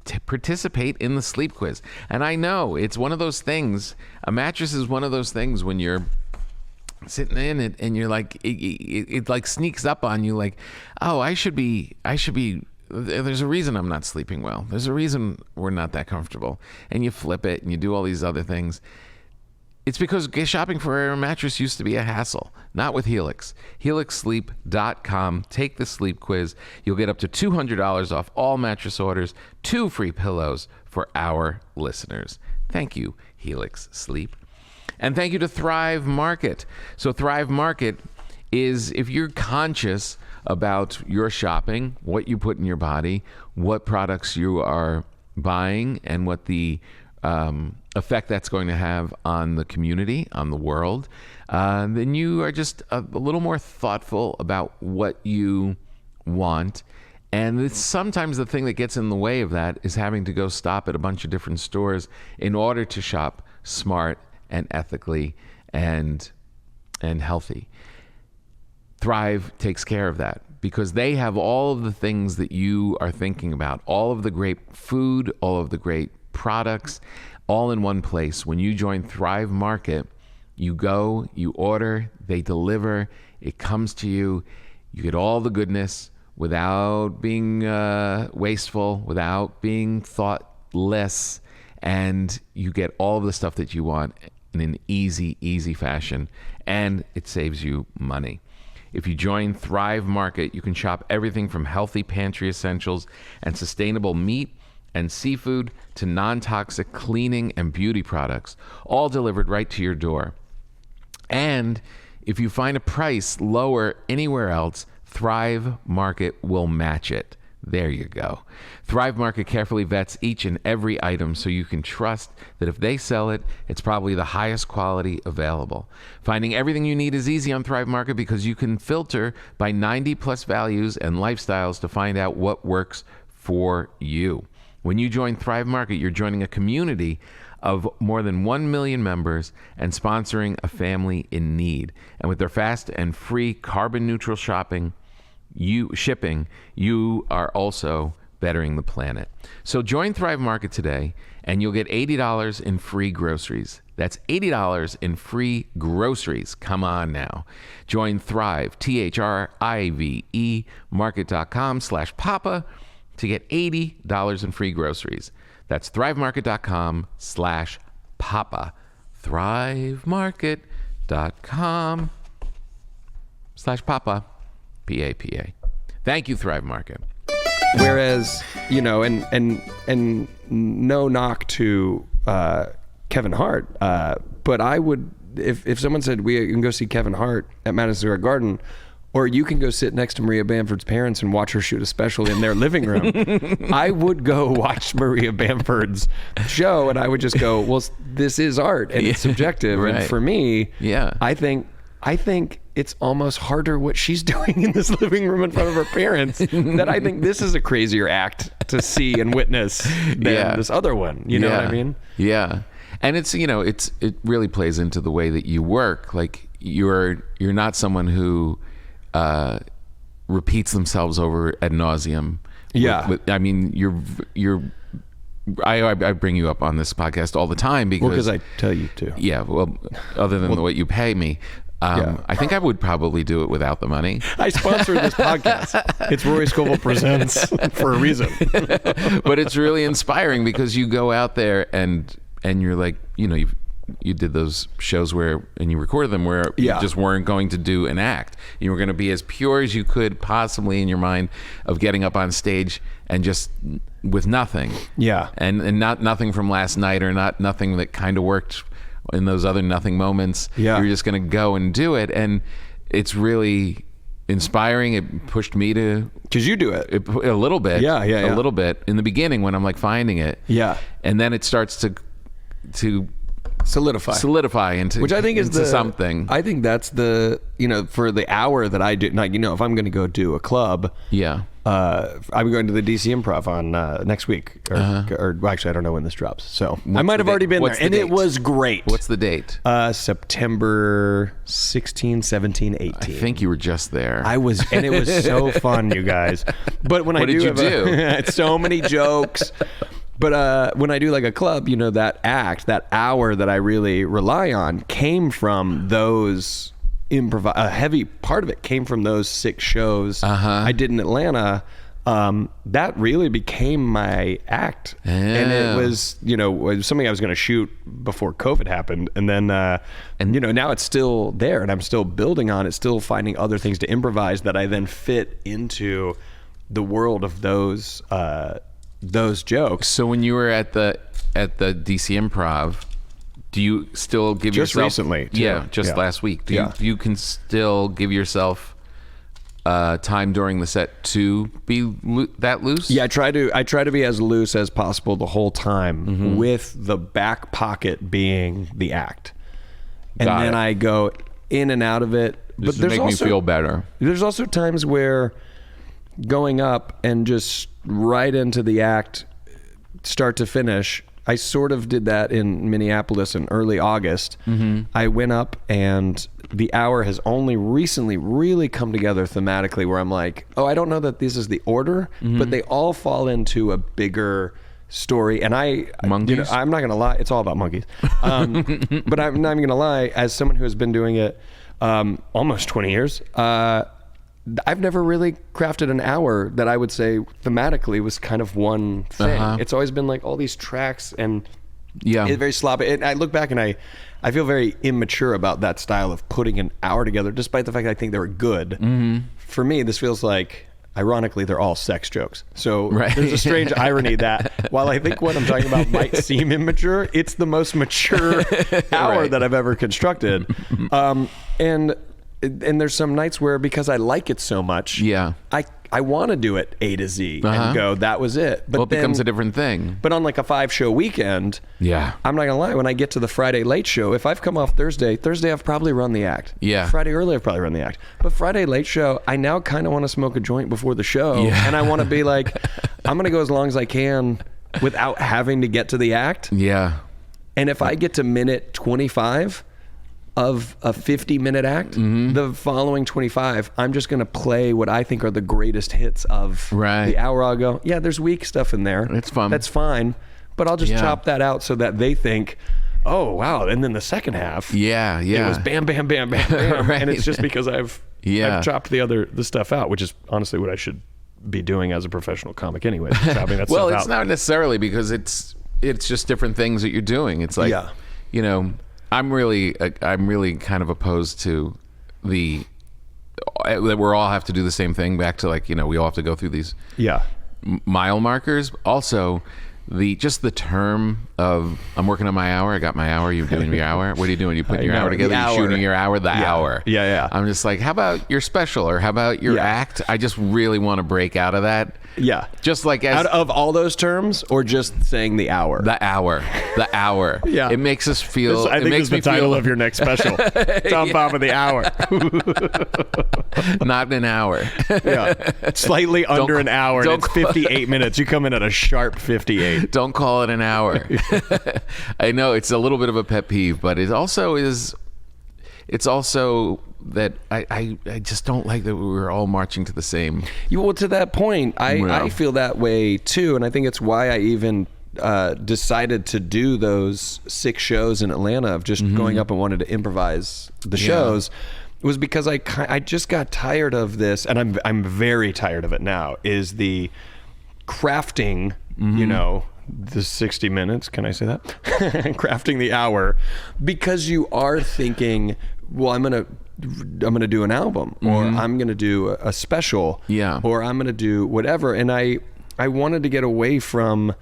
Speaker 2: to participate in the sleep quiz. And I know it's one of those things, a mattress is one of those things when you're sitting in it and you're like, it like sneaks up on you like, oh, I should be, there's a reason I'm not sleeping well. There's a reason we're not that comfortable. And you flip it and you do all these other things. It's because shopping for a mattress used to be a hassle. Not with Helix. HelixSleep.com. Take the sleep quiz. You'll get up to $200 off all mattress orders, 2 free pillows for our listeners. Thank you, Helix Sleep. And thank you to Thrive Market. So Thrive Market is if you're conscious about your shopping, what you put in your body, what products you are buying, and what the effect that's going to have on the community, on the world, then you are just a little more thoughtful about what you want. And it's sometimes the thing that gets in the way of that is having to go stop at a bunch of different stores in order to shop smart and ethically and healthy. Thrive takes care of that because they have all of the things that you are thinking about, all of the great food, all of the great products, all in one place. When you join Thrive Market, you go, you order, they deliver, it comes to you, you get all the goodness without being wasteful, without being thoughtless, and you get all of the stuff that you want in an easy fashion, and it saves you money. If you join Thrive Market, you can shop everything from healthy pantry essentials and sustainable meat and seafood to non-toxic cleaning and beauty products, all delivered right to your door. And if you find a price lower anywhere else, Thrive Market will match it. There you go. Thrive Market carefully vets each and every item so you can trust that if they sell it, it's probably the highest quality available. Finding everything you need is easy on Thrive Market because you can filter by 90 plus values and lifestyles to find out what works for you. When you join Thrive Market, you're joining a community of more than 1 million members and sponsoring a family in need. And with their fast and free carbon neutral shipping, you are also bettering the planet. So join Thrive Market today and you'll get $80 in free groceries. That's $80 in free groceries. Come on now. Join Thrive, THRIVE, market.com/Papa to get $80 in free groceries. That's thrivemarket.com/Papa. thrivemarket.com/Papa. P-A-P-A. Thank you, Thrive Market.
Speaker 3: Whereas, and no knock to Kevin Hart, but I would, if someone said we can go see Kevin Hart at Madison Square Garden, or you can go sit next to Maria Bamford's parents and watch her shoot a special in their living room, I would go watch Maria Bamford's show, and I would just go, well, this is art, and it's subjective. Right. And for me, I think it's almost harder what she's doing in this living room in front of her parents, that I think this is a crazier act to see and witness than this other one. You know what I mean? Yeah.
Speaker 2: And it's, it really plays into the way that you work. Like you're not someone who repeats themselves over ad nauseum.
Speaker 3: Yeah.
Speaker 2: I bring you up on this podcast all the time because
Speaker 3: I tell you to.
Speaker 2: Yeah. Well, other than what you pay me. I think I would probably do it without the money.
Speaker 3: I sponsor this podcast. It's Rory Scovel Presents for a reason.
Speaker 2: But it's really inspiring because you go out there and you're like, you did those shows and you recorded them where you just weren't going to do an act. You were going to be as pure as you could possibly in your mind of getting up on stage and just with nothing. Yeah. And nothing from last night or nothing that kind of worked in those other nothing moments. Yeah. You're just going to go and do it. And it's really inspiring. It pushed me to...
Speaker 3: Because you do it.
Speaker 2: A little bit. Yeah. A little bit. In the beginning when I'm like finding it. Yeah. And then it starts to solidify into, which I think is something.
Speaker 3: I think that's for the hour that I do, like, if I'm going to go do a club, I'm going to the DC Improv on next week, or actually I don't know when this drops, so I might have already been there, and it was great.
Speaker 2: What's the date?
Speaker 3: September 16, 17, 18.
Speaker 2: I think you were just there.
Speaker 3: I was, and it was so fun, you guys. But when
Speaker 2: what did you do?
Speaker 3: So many jokes. But when I do like a club, that hour that I really rely on came from those a heavy part of it came from those 6 shows I did in Atlanta. That really became my act. Yeah. And it was, something I was going to shoot before COVID happened. And then, now it's still there and I'm still building on it, still finding other things to improvise that I then fit into the world of those jokes.
Speaker 2: So when you were at the DC Improv, do you still give
Speaker 3: just
Speaker 2: yourself...
Speaker 3: recently, too.
Speaker 2: Yeah, last week. Do you can still give yourself time during the set to be that loose?
Speaker 3: Yeah, I try to be as loose as possible the whole time, with the back pocket being the act. And then I go in and out of it.
Speaker 2: But there's make me feel better.
Speaker 3: There's also times where going up and just right into the act, start to finish. I sort of did that in Minneapolis in early August. I went up, and the hour has only recently really come together thematically, where I'm like, oh, I don't know that this is the order, but they all fall into a bigger story. And
Speaker 2: monkeys?
Speaker 3: I'm not going to lie, it's all about monkeys. But I'm not even going to lie, as someone who has been doing it almost 20 years, I've never really crafted an hour that I would say thematically was kind of one thing. It's always been like all these tracks, and it's very sloppy. And I look back and I feel very immature about that style of putting an hour together, despite the fact that I think they were good. For me, this feels like, ironically, they're all sex jokes. So there's a strange irony that while I think what I'm talking about might seem immature, it's the most mature hour that I've ever constructed. And there's some nights where, because I like it so much, I want to do it A to Z and go, that was it. But
Speaker 2: it becomes a different thing.
Speaker 3: But on like a 5-show weekend, I'm not gonna lie, when I get to the Friday late show, if I've come off Thursday I've probably run the act. Friday early I've probably run the act. But Friday late show, I now kind of want to smoke a joint before the show, and I want to be like, I'm gonna go as long as I can without having to get to the act. And if I get to minute 25 of a 50-minute act, the following 25, I'm just going to play what I think are the greatest hits of the hour. I'll go, there's weak stuff in there.
Speaker 2: It's fun.
Speaker 3: That's fine. But I'll just chop that out so that they think, oh, wow. And then the second half, it was bam, bam, bam, bam, bam. And it's just because I've chopped the stuff out, which is honestly what I should be doing as a professional comic anyway. Chopping that
Speaker 2: well,
Speaker 3: stuff
Speaker 2: it's
Speaker 3: out.
Speaker 2: not necessarily, because it's just different things that you're doing. It's like, I'm really kind of opposed to that we all have to do the same thing, back to like, we all have to go through these mile markers. Also, the term of, I'm working on my hour, I got my hour, you're doing your hour. What are you doing? You putting your hour together, you're shooting your hour, hour. I'm just like, how about your special, or how about your act? I just really want to break out of that. Just like
Speaker 3: out of all those terms, or just saying the hour?
Speaker 2: The hour. It makes us feel.
Speaker 3: I think
Speaker 2: it makes
Speaker 3: the title of your next special. Tom Papa, the hour.
Speaker 2: Not an hour.
Speaker 3: Slightly under an hour. And it's 58 minutes. You come in at a sharp 58.
Speaker 2: Don't call it an hour. I know it's a little bit of a pet peeve, but it also is. It's also that I just don't like that we're all marching to the same.
Speaker 3: Well, to that point, I feel that way too, and I think it's why I even decided to do those 6 shows in Atlanta of just going up and wanted to improvise the shows. Was because I just got tired of this, and I'm very tired of it now. Is the crafting, the 60 minutes, can I say that? Crafting the hour, because you are thinking, well, I'm gonna do an album, or I'm gonna do a special, or I'm gonna do whatever. And I wanted to get away from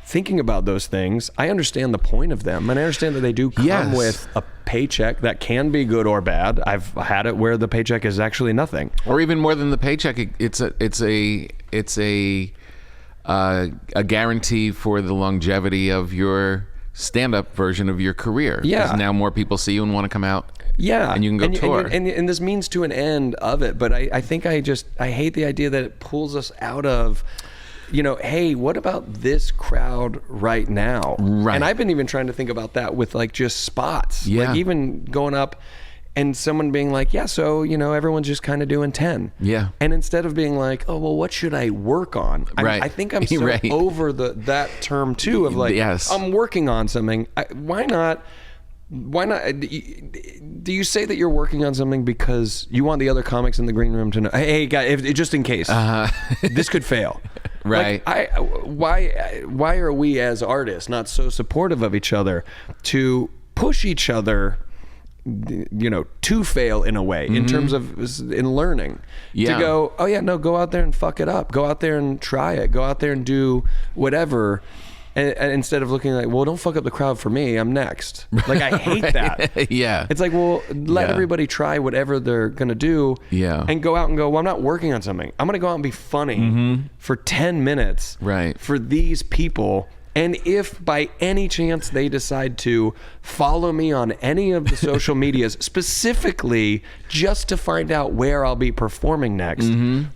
Speaker 3: thinking about those things. I understand the point of them, and I understand that they do come with a paycheck that can be good or bad. I've had it where the paycheck is actually nothing,
Speaker 2: or even more than the paycheck. It's a guarantee for the longevity of your stand-up version of your career. Because now more people see you and want to come out. And you can go tour.
Speaker 3: And this means to an end of it, but I think I hate the idea that it pulls us out of, hey, what about this crowd right now? And I've been even trying to think about that with like just spots. Like even going up and someone being like, so, everyone's just kind of doing 10. And instead of being like, oh, well, what should I work on? I think I'm so over that term too of like, I'm working on something. Why not? Do you say that you're working on something because you want the other comics in the green room to know, hey, guys, just in case this could fail? Like, why are we as artists not so supportive of each other to push each other, to fail in a way, in terms of in learning, to go, go out there and fuck it up, go out there and try it, go out there and do whatever. And instead of looking like, well, don't fuck up the crowd for me, I'm next. Like, I hate that.
Speaker 2: Yeah.
Speaker 3: It's like, well, let everybody try whatever they're going to do and go out and go, well, I'm not working on something. I'm going to go out and be funny for 10 minutes for these people. And if by any chance they decide to follow me on any of the social medias, specifically just to find out where I'll be performing next,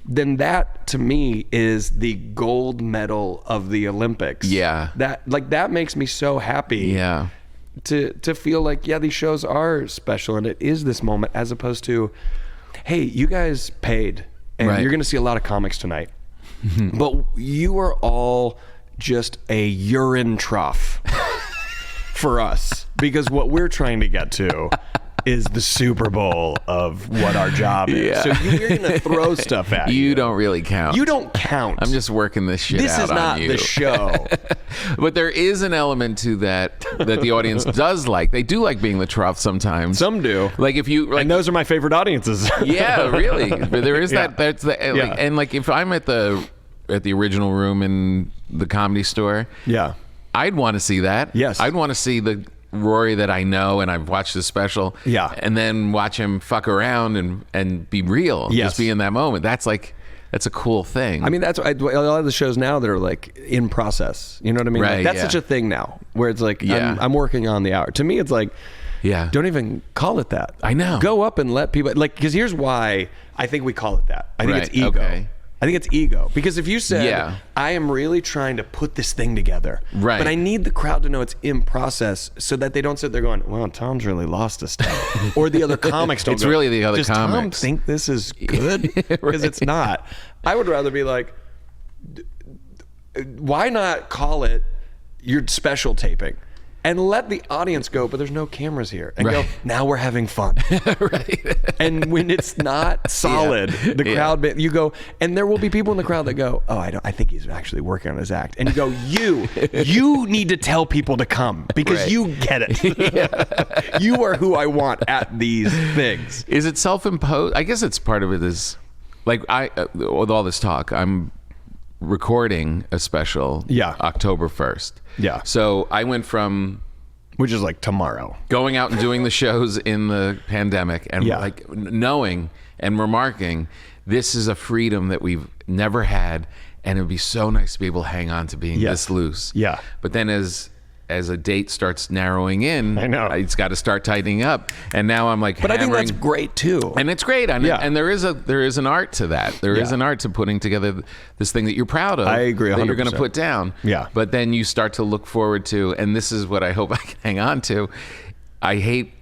Speaker 3: then that to me is the gold medal of the Olympics.
Speaker 2: Yeah.
Speaker 3: That makes me so happy.
Speaker 2: Yeah.
Speaker 3: To feel like, these shows are special and it is this moment, as opposed to, hey, you guys paid and you're going to see a lot of comics tonight. But you are all just a urine trough for us, because what we're trying to get to is the Super Bowl of what our job is. So you're going to throw stuff at you.
Speaker 2: You don't really count.
Speaker 3: You don't count.
Speaker 2: I'm just working this shit out on you.
Speaker 3: This is not the show.
Speaker 2: But there is an element to that the audience does like. They do like being the trough sometimes.
Speaker 3: Some do.
Speaker 2: Like if you,
Speaker 3: and those are my favorite audiences.
Speaker 2: Yeah, really. But there is that. That's the and like if I'm at the original room in the Comedy Store, I'd want to see that.
Speaker 3: Yes.
Speaker 2: I'd want to see the Rory that I know and I've watched the special.
Speaker 3: Yeah.
Speaker 2: And then watch him fuck around and be real.
Speaker 3: Yes.
Speaker 2: Just be in that moment. That's a cool thing.
Speaker 3: I mean, that's a lot of the shows now that are like in process. You know what I mean?
Speaker 2: Right,
Speaker 3: Like, that's such a thing now, where it's like, I'm working on the hour. To me, it's like, don't even call it that.
Speaker 2: I know.
Speaker 3: Go up and let people, like, because here's why I think we call it that. I think it's ego.
Speaker 2: Okay.
Speaker 3: I think it's ego. Because if you said, I am really trying to put this thing together, but I need the crowd to know it's in process, so that they don't sit there going, well, Tom's really lost his stuff. Or the other comics don't
Speaker 2: It's really the other
Speaker 3: Does
Speaker 2: comics.
Speaker 3: Tom think this is good? Because it's not. I would rather be like, why not call it your special taping? And let the audience go, but there's no cameras here. And go, now we're having fun. And when it's not solid, the crowd, you go, and there will be people in the crowd that go, oh, I think he's actually working on his act. And you go, you need to tell people to come, because you get it. You are who I want at these things.
Speaker 2: Is it self-imposed? I guess it's part of it is, like, with all this talk, I'm recording a special October 1st.
Speaker 3: Yeah.
Speaker 2: So I went from,
Speaker 3: which is like tomorrow,
Speaker 2: going out and doing the shows in the pandemic and like knowing and remarking, this is a freedom that we've never had, and it would be so nice to be able to hang on to being this loose. Yeah. But then as a date starts narrowing in, I know it's got to start tightening up. And now I'm like,
Speaker 3: but I think that's great too.
Speaker 2: And it's great. And there is an art to that. There is an art to putting together this thing that you're proud of.
Speaker 3: I agree 100%.
Speaker 2: That you're going to put down. Yeah. But then you start to look forward to, and this is what I hope I can hang on to. I hate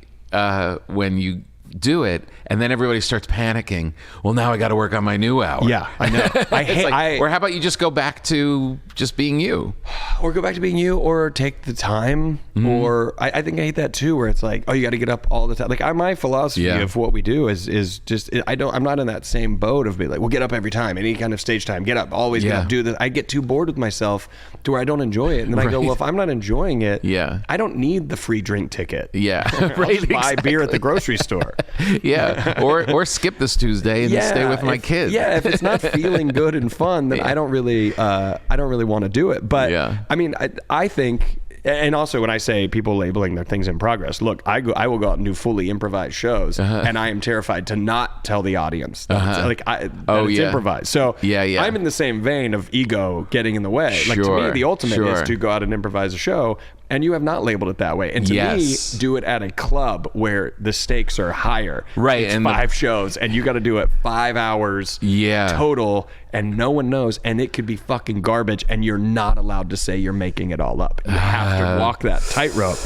Speaker 2: when you do it and then everybody starts panicking. Well, now I got to work on my new hour.
Speaker 3: Yeah, I know.
Speaker 2: Or how about you just go back to just being you?
Speaker 3: Or go back to being you, or take the time. Or I think I hate that too, where it's like, oh, you got to get up all the time. Like my philosophy of what we do is just, I'm not in that same boat of being like, well, get up every time, any kind of stage time, get up, always get up, do this. I get too bored with myself to where I don't enjoy it. And then I go, well, if I'm not enjoying it, I don't need the free drink ticket.
Speaker 2: Yeah.
Speaker 3: I'll just buy beer at the grocery store.
Speaker 2: Yeah. Or skip this Tuesday and stay with my kids.
Speaker 3: Yeah. If it's not feeling good and fun, then I don't really want to do it. But I mean, I think, and also when I say people labeling their things in progress, look, I will go out and do fully improvised shows, and I am terrified to not tell the audience that it's improvised. So I'm in the same vein of ego getting in the way. Like, to me, the ultimate is to go out and improvise a show, and you have not labeled it that way. And to me, do it at a club where the stakes are higher.
Speaker 2: Right.
Speaker 3: It's 5 shows, and you got to do it 5 hours total, and no one knows, and it could be fucking garbage, and you're not allowed to say you're making it all up. You have to walk that tightrope.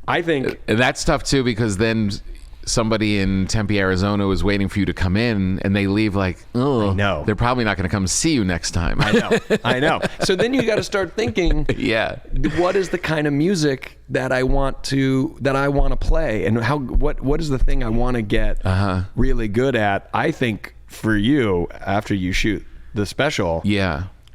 Speaker 3: I think
Speaker 2: that's tough too, because then somebody in Tempe, Arizona was waiting for you to come in, and they leave like, oh, no, they're probably not going to come see you next time.
Speaker 3: I know. So then you got to start thinking, what is the kind of music that I want to play, and what is the thing I want to get really good at? I think for you, after you shoot the special,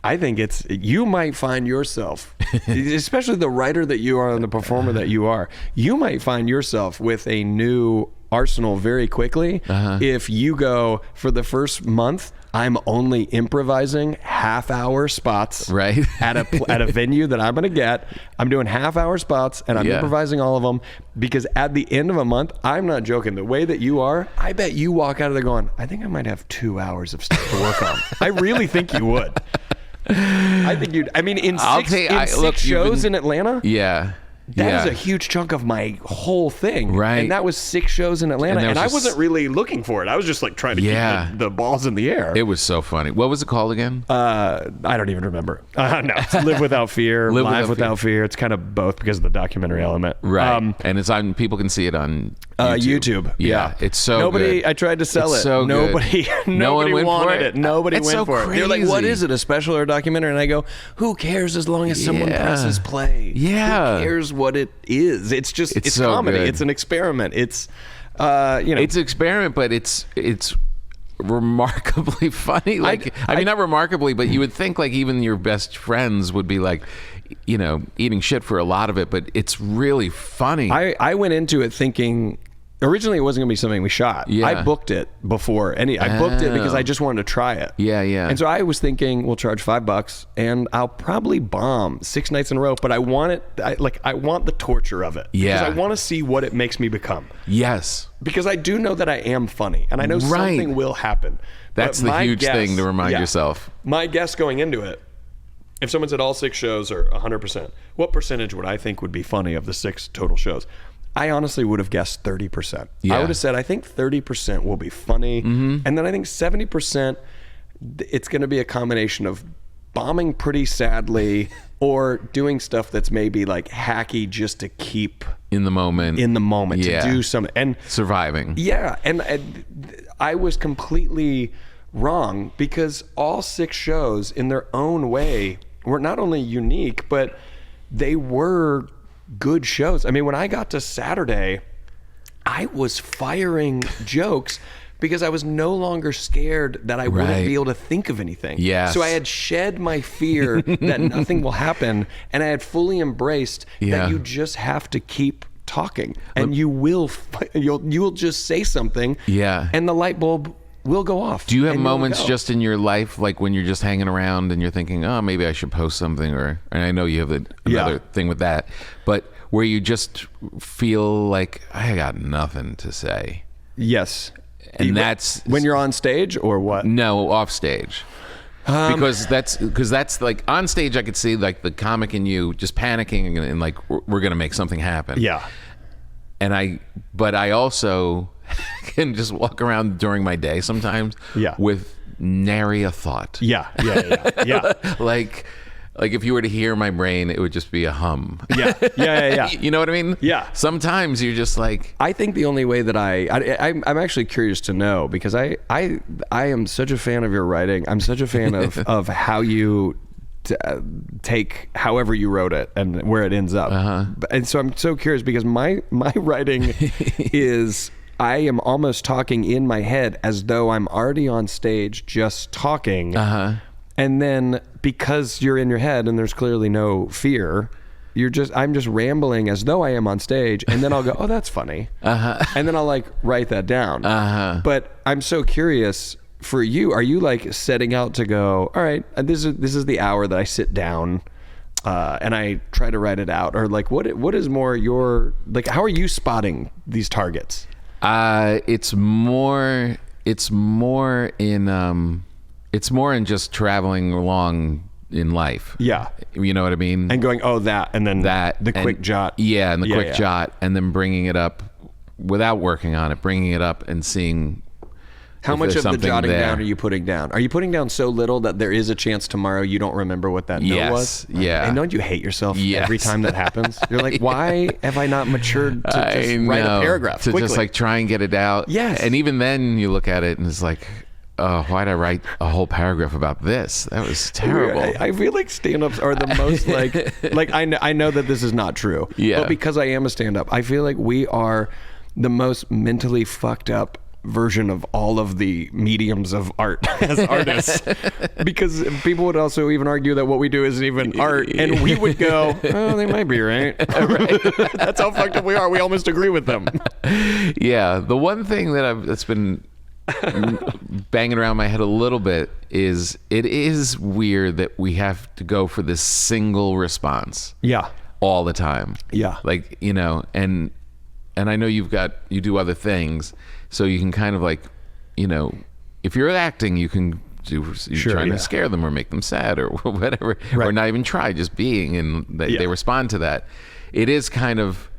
Speaker 3: I think you might find yourself, especially the writer that you are and the performer that you are, you might find yourself with a new arsenal very quickly if you go for the first month, I'm only improvising half-hour spots
Speaker 2: right
Speaker 3: at a venue that I'm going to get. I'm doing half-hour spots, and I'm improvising all of them, because at the end of a month, I'm not joking, the way that you are, I bet you walk out of there going, I think I might have 2 hours of stuff to work on. I really think you would. I think you'd. I mean, in six shows in Atlanta.
Speaker 2: Yeah.
Speaker 3: That was a huge chunk of my whole thing.
Speaker 2: Right.
Speaker 3: And that was 6 shows in Atlanta. And I wasn't really looking for it. I was just like trying to keep the balls in the air.
Speaker 2: It was so funny. What was it called again?
Speaker 3: I don't even remember. No, it's Live Without Fear, Live Without Fear. It's kind of both because of the documentary element.
Speaker 2: Right. And it's on, people can see it on
Speaker 3: YouTube. Yeah.
Speaker 2: It's so good.
Speaker 3: I tried to sell it.
Speaker 2: So
Speaker 3: nobody wanted it. Nobody
Speaker 2: it's
Speaker 3: went
Speaker 2: so
Speaker 3: for
Speaker 2: crazy.
Speaker 3: it. They're like, what is it, a special or a documentary? And I go, who cares as long as someone presses play?
Speaker 2: Yeah.
Speaker 3: Who cares what it is? It's just, it's so comedy. Good. It's an experiment. It's, it's
Speaker 2: an experiment, but it's remarkably funny. Like, I mean, not remarkably, but you would think like even your best friends would be like, eating shit for a lot of it, but it's really funny.
Speaker 3: I went into it thinking, originally it wasn't going to be something we shot.
Speaker 2: Yeah.
Speaker 3: I booked it before. I booked it because I just wanted to try it.
Speaker 2: Yeah, yeah.
Speaker 3: And so I was thinking, we'll charge $5 and I'll probably bomb 6 nights in a row, but I want it, I want the torture of it.
Speaker 2: Yeah.
Speaker 3: Because I want to see what it makes me become.
Speaker 2: Yes.
Speaker 3: Because I do know that I am funny and I know something will happen.
Speaker 2: That's the huge thing to remind yourself.
Speaker 3: My guess going into it, if someone said all 6 shows are 100%, what percentage would I think would be funny of the 6 total shows? I honestly would have guessed 30%.
Speaker 2: Yeah.
Speaker 3: I would have said, I think 30% will be funny. Mm-hmm. And then I think 70%, it's going to be a combination of bombing pretty sadly or doing stuff that's maybe like hacky just to keep
Speaker 2: in the moment,
Speaker 3: to do something. And
Speaker 2: surviving.
Speaker 3: Yeah. And I was completely wrong because all 6 shows in their own way were not only unique, but they were good shows. I mean, when I got to Saturday, I was firing jokes because I was no longer scared that I wouldn't be able to think of anything.
Speaker 2: Yes.
Speaker 3: So I had shed my fear that nothing will happen, and I had fully embraced that you just have to keep talking, and you'll just say something, and the light bulb will go off.
Speaker 2: Do you have moments just in your life, like when you're just hanging around and you're thinking, oh, maybe I should post something, and I know you have another thing with that, but where you just feel like, I got nothing to say?
Speaker 3: Yes.
Speaker 2: And that's
Speaker 3: when you're on stage or what?
Speaker 2: No, off stage. Because that's like on stage, I could see like the comic in you just panicking and like we're gonna make something happen.
Speaker 3: Yeah.
Speaker 2: But I also can just walk around during my day sometimes with nary a thought.
Speaker 3: Yeah.
Speaker 2: Like if you were to hear my brain, it would just be a hum.
Speaker 3: Yeah.
Speaker 2: You know what I mean?
Speaker 3: Yeah.
Speaker 2: Sometimes you're just like,
Speaker 3: I think the only way that I'm actually curious to know, because I am such a fan of your writing. I'm such a fan of how you take however you wrote it and where it ends up. And so I'm so curious because my writing is, I am almost talking in my head as though I'm already on stage just talking. And then because you're in your head and there's clearly no fear, I'm just rambling as though I am on stage, and then I'll go, oh, that's funny. And then I'll like write that down. But I'm so curious for you, are you like setting out to go, all right, this is the hour that I sit down and I try to write it out, or like what is more your, like, how are you spotting these targets?
Speaker 2: It's more in just traveling along in life.
Speaker 3: Yeah.
Speaker 2: You know what I mean?
Speaker 3: And going, oh, that, and then the quick jot.
Speaker 2: Yeah, and the quick jot, and then bringing it up without working on it, bringing it up and seeing
Speaker 3: how much of the jotting down are you putting down? Are you putting down so little that there is a chance tomorrow you don't remember what that note was?
Speaker 2: Yeah.
Speaker 3: And don't you hate yourself every time that happens? You're like, why have I not matured to just write a paragraph
Speaker 2: to
Speaker 3: quickly?
Speaker 2: Just like try and get it out?
Speaker 3: Yes.
Speaker 2: And even then you look at it and it's like, oh, why'd I write a whole paragraph about this? That was terrible.
Speaker 3: I feel like stand-ups are the most like I know that this is not true.
Speaker 2: Yeah.
Speaker 3: But because I am a stand-up, I feel like we are the most mentally fucked up version of all of the mediums of art as artists. Because people would also even argue that what we do isn't even art, and we would go, oh, they might be right. That's how fucked up we are. We almost agree with them.
Speaker 2: Yeah. The one thing that's been banging around my head a little bit is it is weird that we have to go for this single response.
Speaker 3: Yeah.
Speaker 2: All the time.
Speaker 3: Yeah.
Speaker 2: Like, you know, and I know you do other things, so you can kind of like, you know, if you're acting, you can you're trying to scare them or make them sad or whatever, or not even try, just being, and they respond to that. It is kind of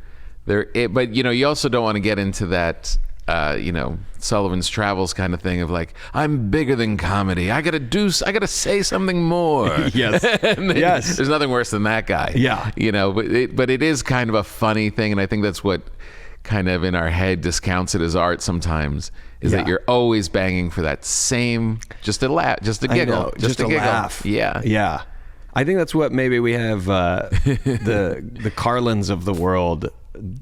Speaker 2: but you know, you also don't want to get into that you know, Sullivan's Travels kind of thing of like, I'm bigger than comedy, I gotta say something more.
Speaker 3: Yes. Yes,
Speaker 2: there's nothing worse than that guy.
Speaker 3: Yeah.
Speaker 2: You know, but it is kind of a funny thing, and I think that's what kind of in our head discounts it as art sometimes, is that you're always banging for that same, just a laugh, just a giggle,
Speaker 3: just a laugh. Yeah. I think that's what maybe we have the Carlins of the world.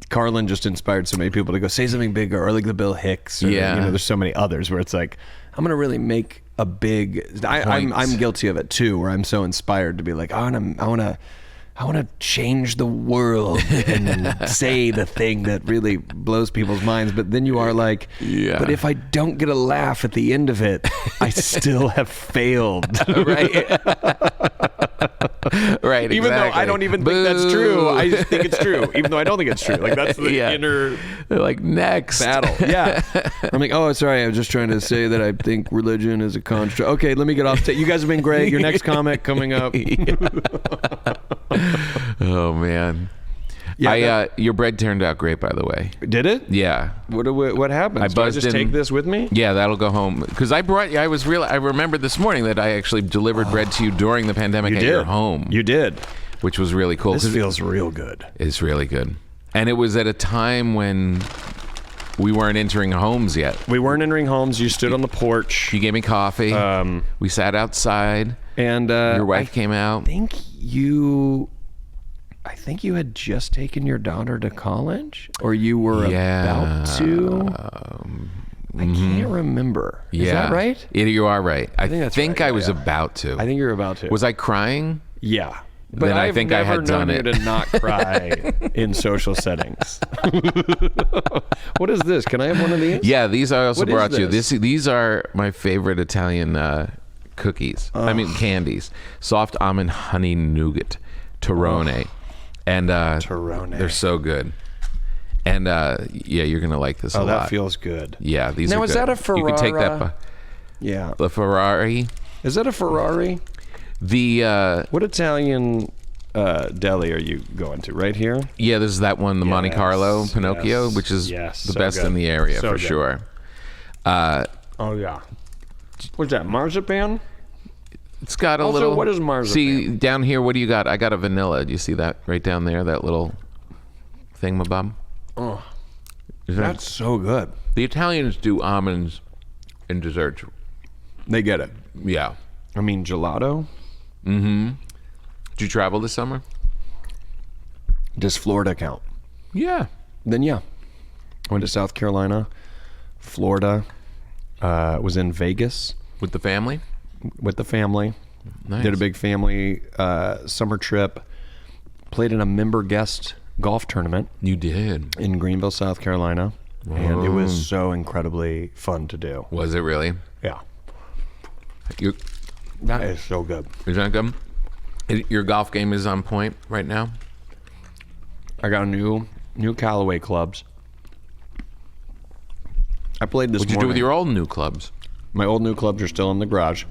Speaker 3: Carlin just inspired so many people to go say something bigger, or like the Bill Hicks, or, you know, there's so many others where it's like, I'm gonna really make a big. I'm guilty of it too, where I'm so inspired to be like, I want to change the world and say the thing that really blows people's minds. But then you are like, but if I don't get a laugh at the end of it, I still have failed.
Speaker 2: Right. Right.
Speaker 3: Even though I don't even think that's true, I just think it's true. Even though I don't think it's true. Like, that's the inner.
Speaker 2: They're like, next
Speaker 3: battle. Yeah. I'm like, oh, sorry, I was just trying to say that I think religion is a construct. Okay, let me get off. You guys have been great. Your next comic coming up.
Speaker 2: Oh man. Yeah, your bread turned out great, by the way.
Speaker 3: Did it?
Speaker 2: Yeah.
Speaker 3: What happened? Do I just take this with me?
Speaker 2: Yeah, that'll go home. Because I remembered this morning that I actually delivered bread to you during the pandemic at your home.
Speaker 3: You did.
Speaker 2: Which was really cool.
Speaker 3: This feels real good. It's
Speaker 2: really good. And it was at a time when we weren't entering homes yet.
Speaker 3: We weren't entering homes. You stood on the porch.
Speaker 2: You gave me coffee. We sat outside.
Speaker 3: And
Speaker 2: your wife came out.
Speaker 3: I think you had just taken your daughter to college, or you were about to. I can't remember. Is that right?
Speaker 2: You are right. I think
Speaker 3: right.
Speaker 2: I was about to.
Speaker 3: I think you were about to.
Speaker 2: Was I crying?
Speaker 3: Yeah.
Speaker 2: But then I think I had done it.
Speaker 3: I've never known you to not cry in social settings. What is this? Can I have one of these?
Speaker 2: Yeah, these I also brought you. These are my favorite Italian cookies. I mean, candies. Soft almond honey nougat. Torrone. And
Speaker 3: Torrone.
Speaker 2: They're so good. And you're gonna like this a lot.
Speaker 3: That feels good.
Speaker 2: Yeah, these are good.
Speaker 3: Now, is that a Ferrari?
Speaker 2: You can take that.
Speaker 3: Yeah.
Speaker 2: The Ferrari.
Speaker 3: Is that a Ferrari? What Italian deli are you going to? Right here?
Speaker 2: Yeah, there's that one, the Monte Carlo Pinocchio, which is the best in the area for sure.
Speaker 3: Oh yeah. What's that? Marzipan?
Speaker 2: It's got a little.
Speaker 3: What is marzipan?
Speaker 2: See down here. What do you got? I got a vanilla. Do you see that right down there? That little thingamabob.
Speaker 3: Oh, that's so good.
Speaker 2: The Italians do almonds in desserts.
Speaker 3: They get it.
Speaker 2: Yeah.
Speaker 3: I mean, gelato.
Speaker 2: Mm-hmm. Did you travel this summer?
Speaker 3: Does Florida count?
Speaker 2: Yeah.
Speaker 3: Then yeah. Went to South Carolina, Florida. Was in Vegas
Speaker 2: with the family.
Speaker 3: Nice. Did a big family summer trip. Played in a member guest golf tournament.
Speaker 2: You did?
Speaker 3: In Greenville, South Carolina. Whoa. And it was so incredibly fun to do.
Speaker 2: Was it really?
Speaker 3: Yeah. That is so good.
Speaker 2: Is that good? Your golf game is on point right now?
Speaker 3: I got new Callaway clubs. I played this morning.
Speaker 2: What'd you do with your old new clubs?
Speaker 3: My old new clubs are still in the garage.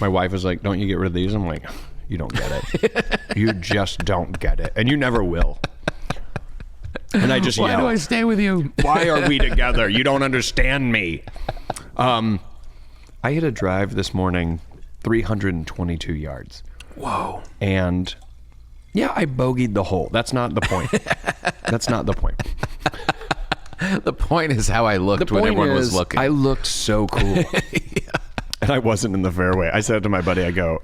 Speaker 3: My wife is like, don't you get rid of these? I'm like, you don't get it. You just don't get it. And you never will. And I just yell.
Speaker 2: Why do I stay with you?
Speaker 3: Why are we together? You don't understand me. I hit a drive this morning, 322 yards.
Speaker 2: Whoa.
Speaker 3: And yeah, I bogeyed the hole. That's not the point. That's not the point.
Speaker 2: The point is how I looked when everyone was looking.
Speaker 3: I looked so cool. Yeah. And I wasn't in the fairway. I said to my buddy, I go,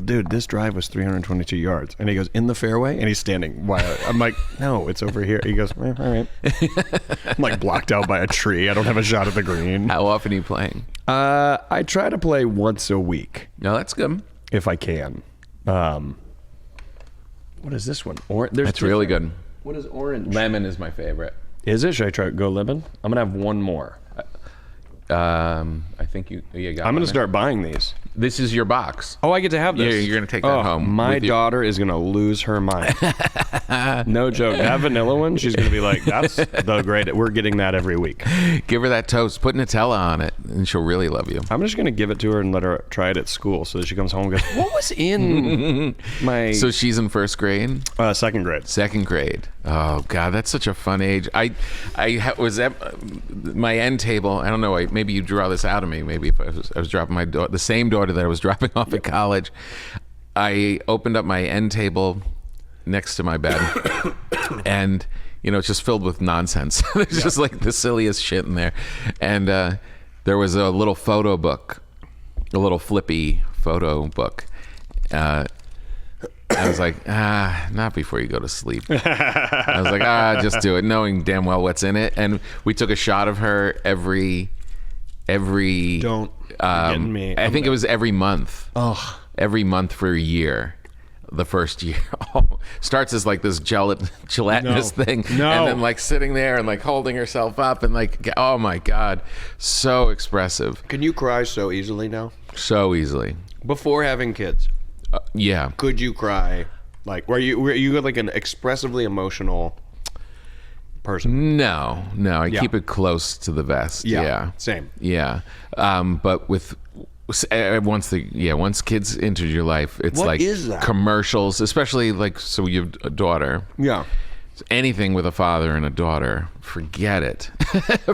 Speaker 3: dude, this drive was 322 yards. And he goes, in the fairway? And he's standing. I'm like, no, it's over here. He goes, all right. I'm like blocked out by a tree. I don't have a shot at the green.
Speaker 2: How often are you playing?
Speaker 3: I try to play once a week.
Speaker 2: No, that's good.
Speaker 3: If I can. What is this one?
Speaker 2: That's really good.
Speaker 3: What is orange?
Speaker 2: Lemon is my favorite.
Speaker 3: Is it? Should I try go lemon? I'm going to have one more.
Speaker 2: I think you got.
Speaker 3: I'm going to start buying these.
Speaker 2: This is your box.
Speaker 3: Oh, I get to have this.
Speaker 2: Yeah, you're going to take that home.
Speaker 3: My daughter is going to lose her mind. No joke. That vanilla one, she's going to be like, that's the great. We're getting that every week.
Speaker 2: Give her that toast. Put Nutella on it, and she'll really love you.
Speaker 3: I'm just going to give it to her and let her try it at school so that she comes home and goes, what was in my...
Speaker 2: So she's in first grade?
Speaker 3: Second grade.
Speaker 2: Second grade. Oh, God, that's such a fun age. I was at my end table. I don't know. Maybe you draw this out of me. Maybe if I was dropping my daughter, the same daughter that I was dropping off at college, I opened up my end table next to my bed, and it's just filled with nonsense. There's just like the silliest shit in there, and there was a little photo book, a little flippy photo book. I was like, not before you go to sleep. I was like, just do it, knowing damn well what's in it. And we took a shot of her every.
Speaker 3: Don't get me.
Speaker 2: I think it was every month.
Speaker 3: Oh,
Speaker 2: every month for a year. The first year starts as like this gelatinous thing, and then like sitting there and like holding herself up and like, oh my God, so expressive.
Speaker 3: Can you cry so easily now?
Speaker 2: So easily.
Speaker 3: Before having kids.
Speaker 2: Yeah.
Speaker 3: Could you cry? Like, were you like an expressively emotional person?
Speaker 2: No. I keep it close to the vest. Yeah.
Speaker 3: Same.
Speaker 2: Yeah. But with once kids entered your life, it's
Speaker 3: what is that?
Speaker 2: Commercials, especially like, so you have a daughter.
Speaker 3: Yeah.
Speaker 2: Anything with a father and a daughter, forget it.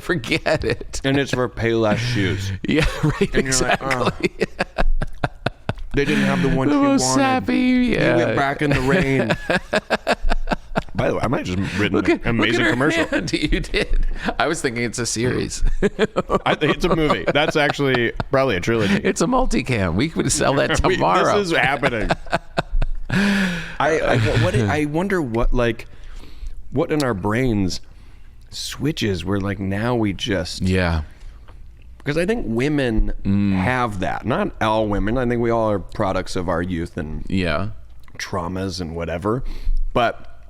Speaker 2: Forget it.
Speaker 3: And it's for Payless shoes.
Speaker 2: Yeah, right.
Speaker 3: And
Speaker 2: exactly.
Speaker 3: Like, they didn't have the one she wanted.
Speaker 2: Sappy, yeah.
Speaker 3: He went back in the rain. By the way, I might have just written an amazing commercial.
Speaker 2: Hand. You did. I was thinking it's a series.
Speaker 3: I think it's a movie. That's actually probably a trilogy.
Speaker 2: It's a multicam. We could sell that tomorrow.
Speaker 3: This is happening. I wonder what in our brains switches where like now we just...
Speaker 2: Yeah.
Speaker 3: Because I think women have that. Not all women. I think we all are products of our youth and traumas and whatever. But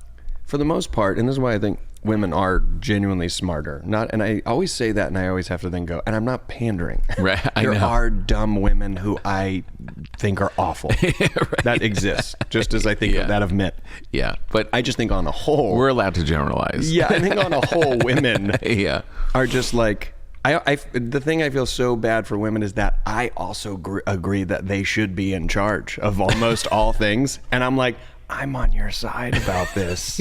Speaker 3: for the most part, and this is why I think women are genuinely smarter. And I always say that, and I always have to then go, and I'm not pandering.
Speaker 2: Right,
Speaker 3: there are dumb women who I think are awful. Right. That exists, just as I think of that of men.
Speaker 2: Yeah, but
Speaker 3: I just think on a whole...
Speaker 2: We're allowed to generalize.
Speaker 3: Yeah, I think on a whole, women are just like... the thing I feel so bad for women is that I also agree that they should be in charge of almost all things. And I'm like, I'm on your side about this.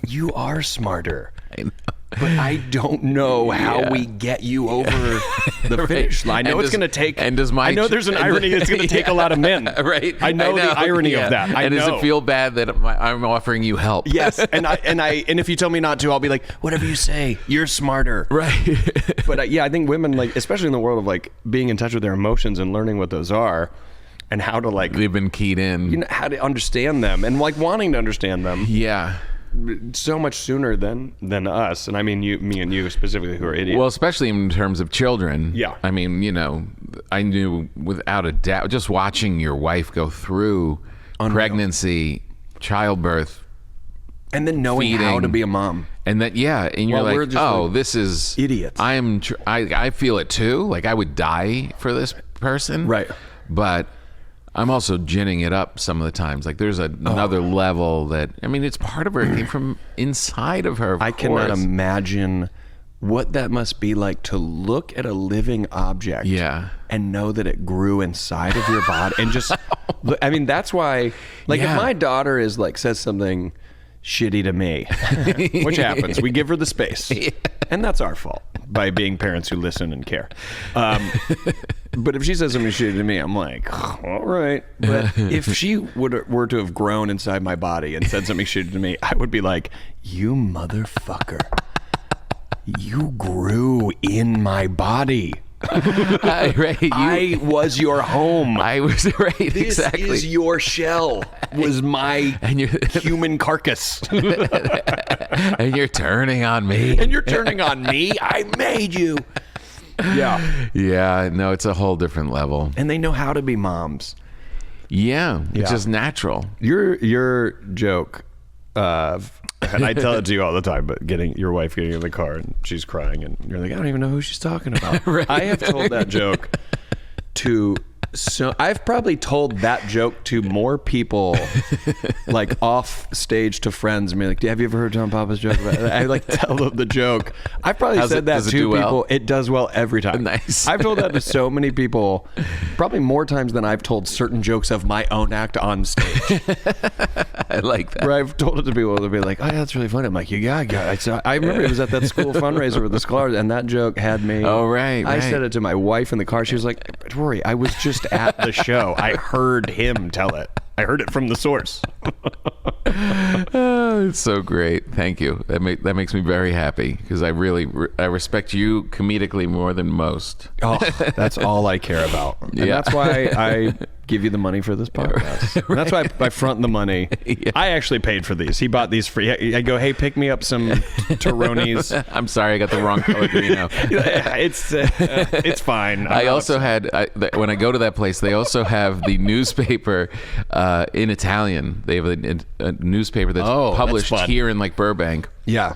Speaker 3: You are smarter. I know. But I don't know how we get you over the finish line. I know it's going to take... I know there's an irony that's going to take a lot of men.
Speaker 2: Right.
Speaker 3: I know the irony of that.
Speaker 2: And does it feel bad that I'm offering you help?
Speaker 3: Yes. And if you tell me not to, I'll be like, whatever you say, you're smarter.
Speaker 2: Right.
Speaker 3: But I think women, like, especially in the world of like being in touch with their emotions and learning what those are and how to like...
Speaker 2: They've been keyed in.
Speaker 3: How to understand them and like wanting to understand them.
Speaker 2: Yeah.
Speaker 3: So much sooner than us, and I mean me and you specifically, who are idiots.
Speaker 2: Well, especially in terms of children.
Speaker 3: Yeah.
Speaker 2: I mean, I knew without a doubt, just watching your wife go through pregnancy, childbirth,
Speaker 3: and then knowing
Speaker 2: feeding,
Speaker 3: how to be a mom,
Speaker 2: and that and you're like, this is
Speaker 3: idiots.
Speaker 2: I feel it too. Like I would die for this person,
Speaker 3: right?
Speaker 2: But I'm also ginning it up some of the times. Like there's another level that, I mean, it's part of her. It came from inside of her. I
Speaker 3: cannot imagine what that must be like to look at a living object and know that it grew inside of your body. And just, I mean, that's why, like if my daughter is like, says something shitty to me, which happens, we give her the space. And that's our fault by being parents who listen and care. But if she says something shitty to me, I'm like, all right. But if she were to have grown inside my body and said something shitty to me, I would be like, you motherfucker. You grew in my body. I was your home.
Speaker 2: I was right.
Speaker 3: This
Speaker 2: exactly.
Speaker 3: is your shell. Was my human carcass.
Speaker 2: And you're turning on me.
Speaker 3: And you're turning on me. I made you. Yeah.
Speaker 2: Yeah. No, it's a whole different level.
Speaker 3: And they know how to be moms.
Speaker 2: Yeah. It's just natural.
Speaker 3: Your joke and I tell it to you all the time, but your wife getting in the car and she's crying and you're like, I don't even know who she's talking about. Right. I have told that joke I've probably told that joke to more people, like off stage to friends, and be like, have you ever heard Tom Papa's joke about it? I like tell them the joke. I've probably said that to people. Well? It does well every time.
Speaker 2: Nice.
Speaker 3: I've told that to so many people, probably more times than I've told certain jokes of my own act on stage.
Speaker 2: I like that.
Speaker 3: Where I've told it to people, they'll be like, oh, yeah, that's really funny. I'm like, I remember it was at that school fundraiser with the scholars, and that joke had me.
Speaker 2: Oh, right.
Speaker 3: I said it to my wife in the car. She was like, Rory, I was just at the show. I heard him tell it. I heard it from the source.
Speaker 2: Oh, it's so great. Thank you. That makes me very happy because I really I respect you comedically more than most.
Speaker 3: Oh, that's all I care about. And that's why I give you the money for this podcast. Right. And that's why I front the money. Yeah. I actually paid for these. He bought these free. I go, hey, pick me up some Toronis.
Speaker 2: I'm sorry, I got the wrong Pellegrino.
Speaker 3: It's fine.
Speaker 2: I also had, when I go to that place, they also have the newspaper in Italian. They have a newspaper that's published here in like Burbank.
Speaker 3: Yeah.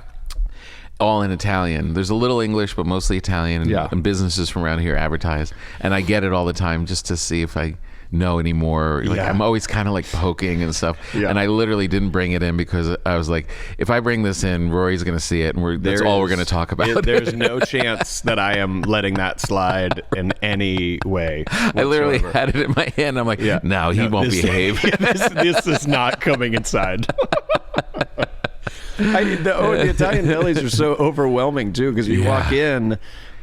Speaker 2: All in Italian. There's a little English, but mostly Italian, and businesses from around here advertise. And I get it all the time just to see if I know anymore. Like I'm always kind of like poking and stuff. Yeah. And I literally didn't bring it in because I was like, if I bring this in, Rory's going to see it, and that's all we're going to talk about.
Speaker 3: There's no chance that I am letting that slide in any way whatsoever.
Speaker 2: I literally had it in my hand. I'm like, no, he won't behave.
Speaker 3: This is not coming inside. The Italian delis are so overwhelming too, because you walk in,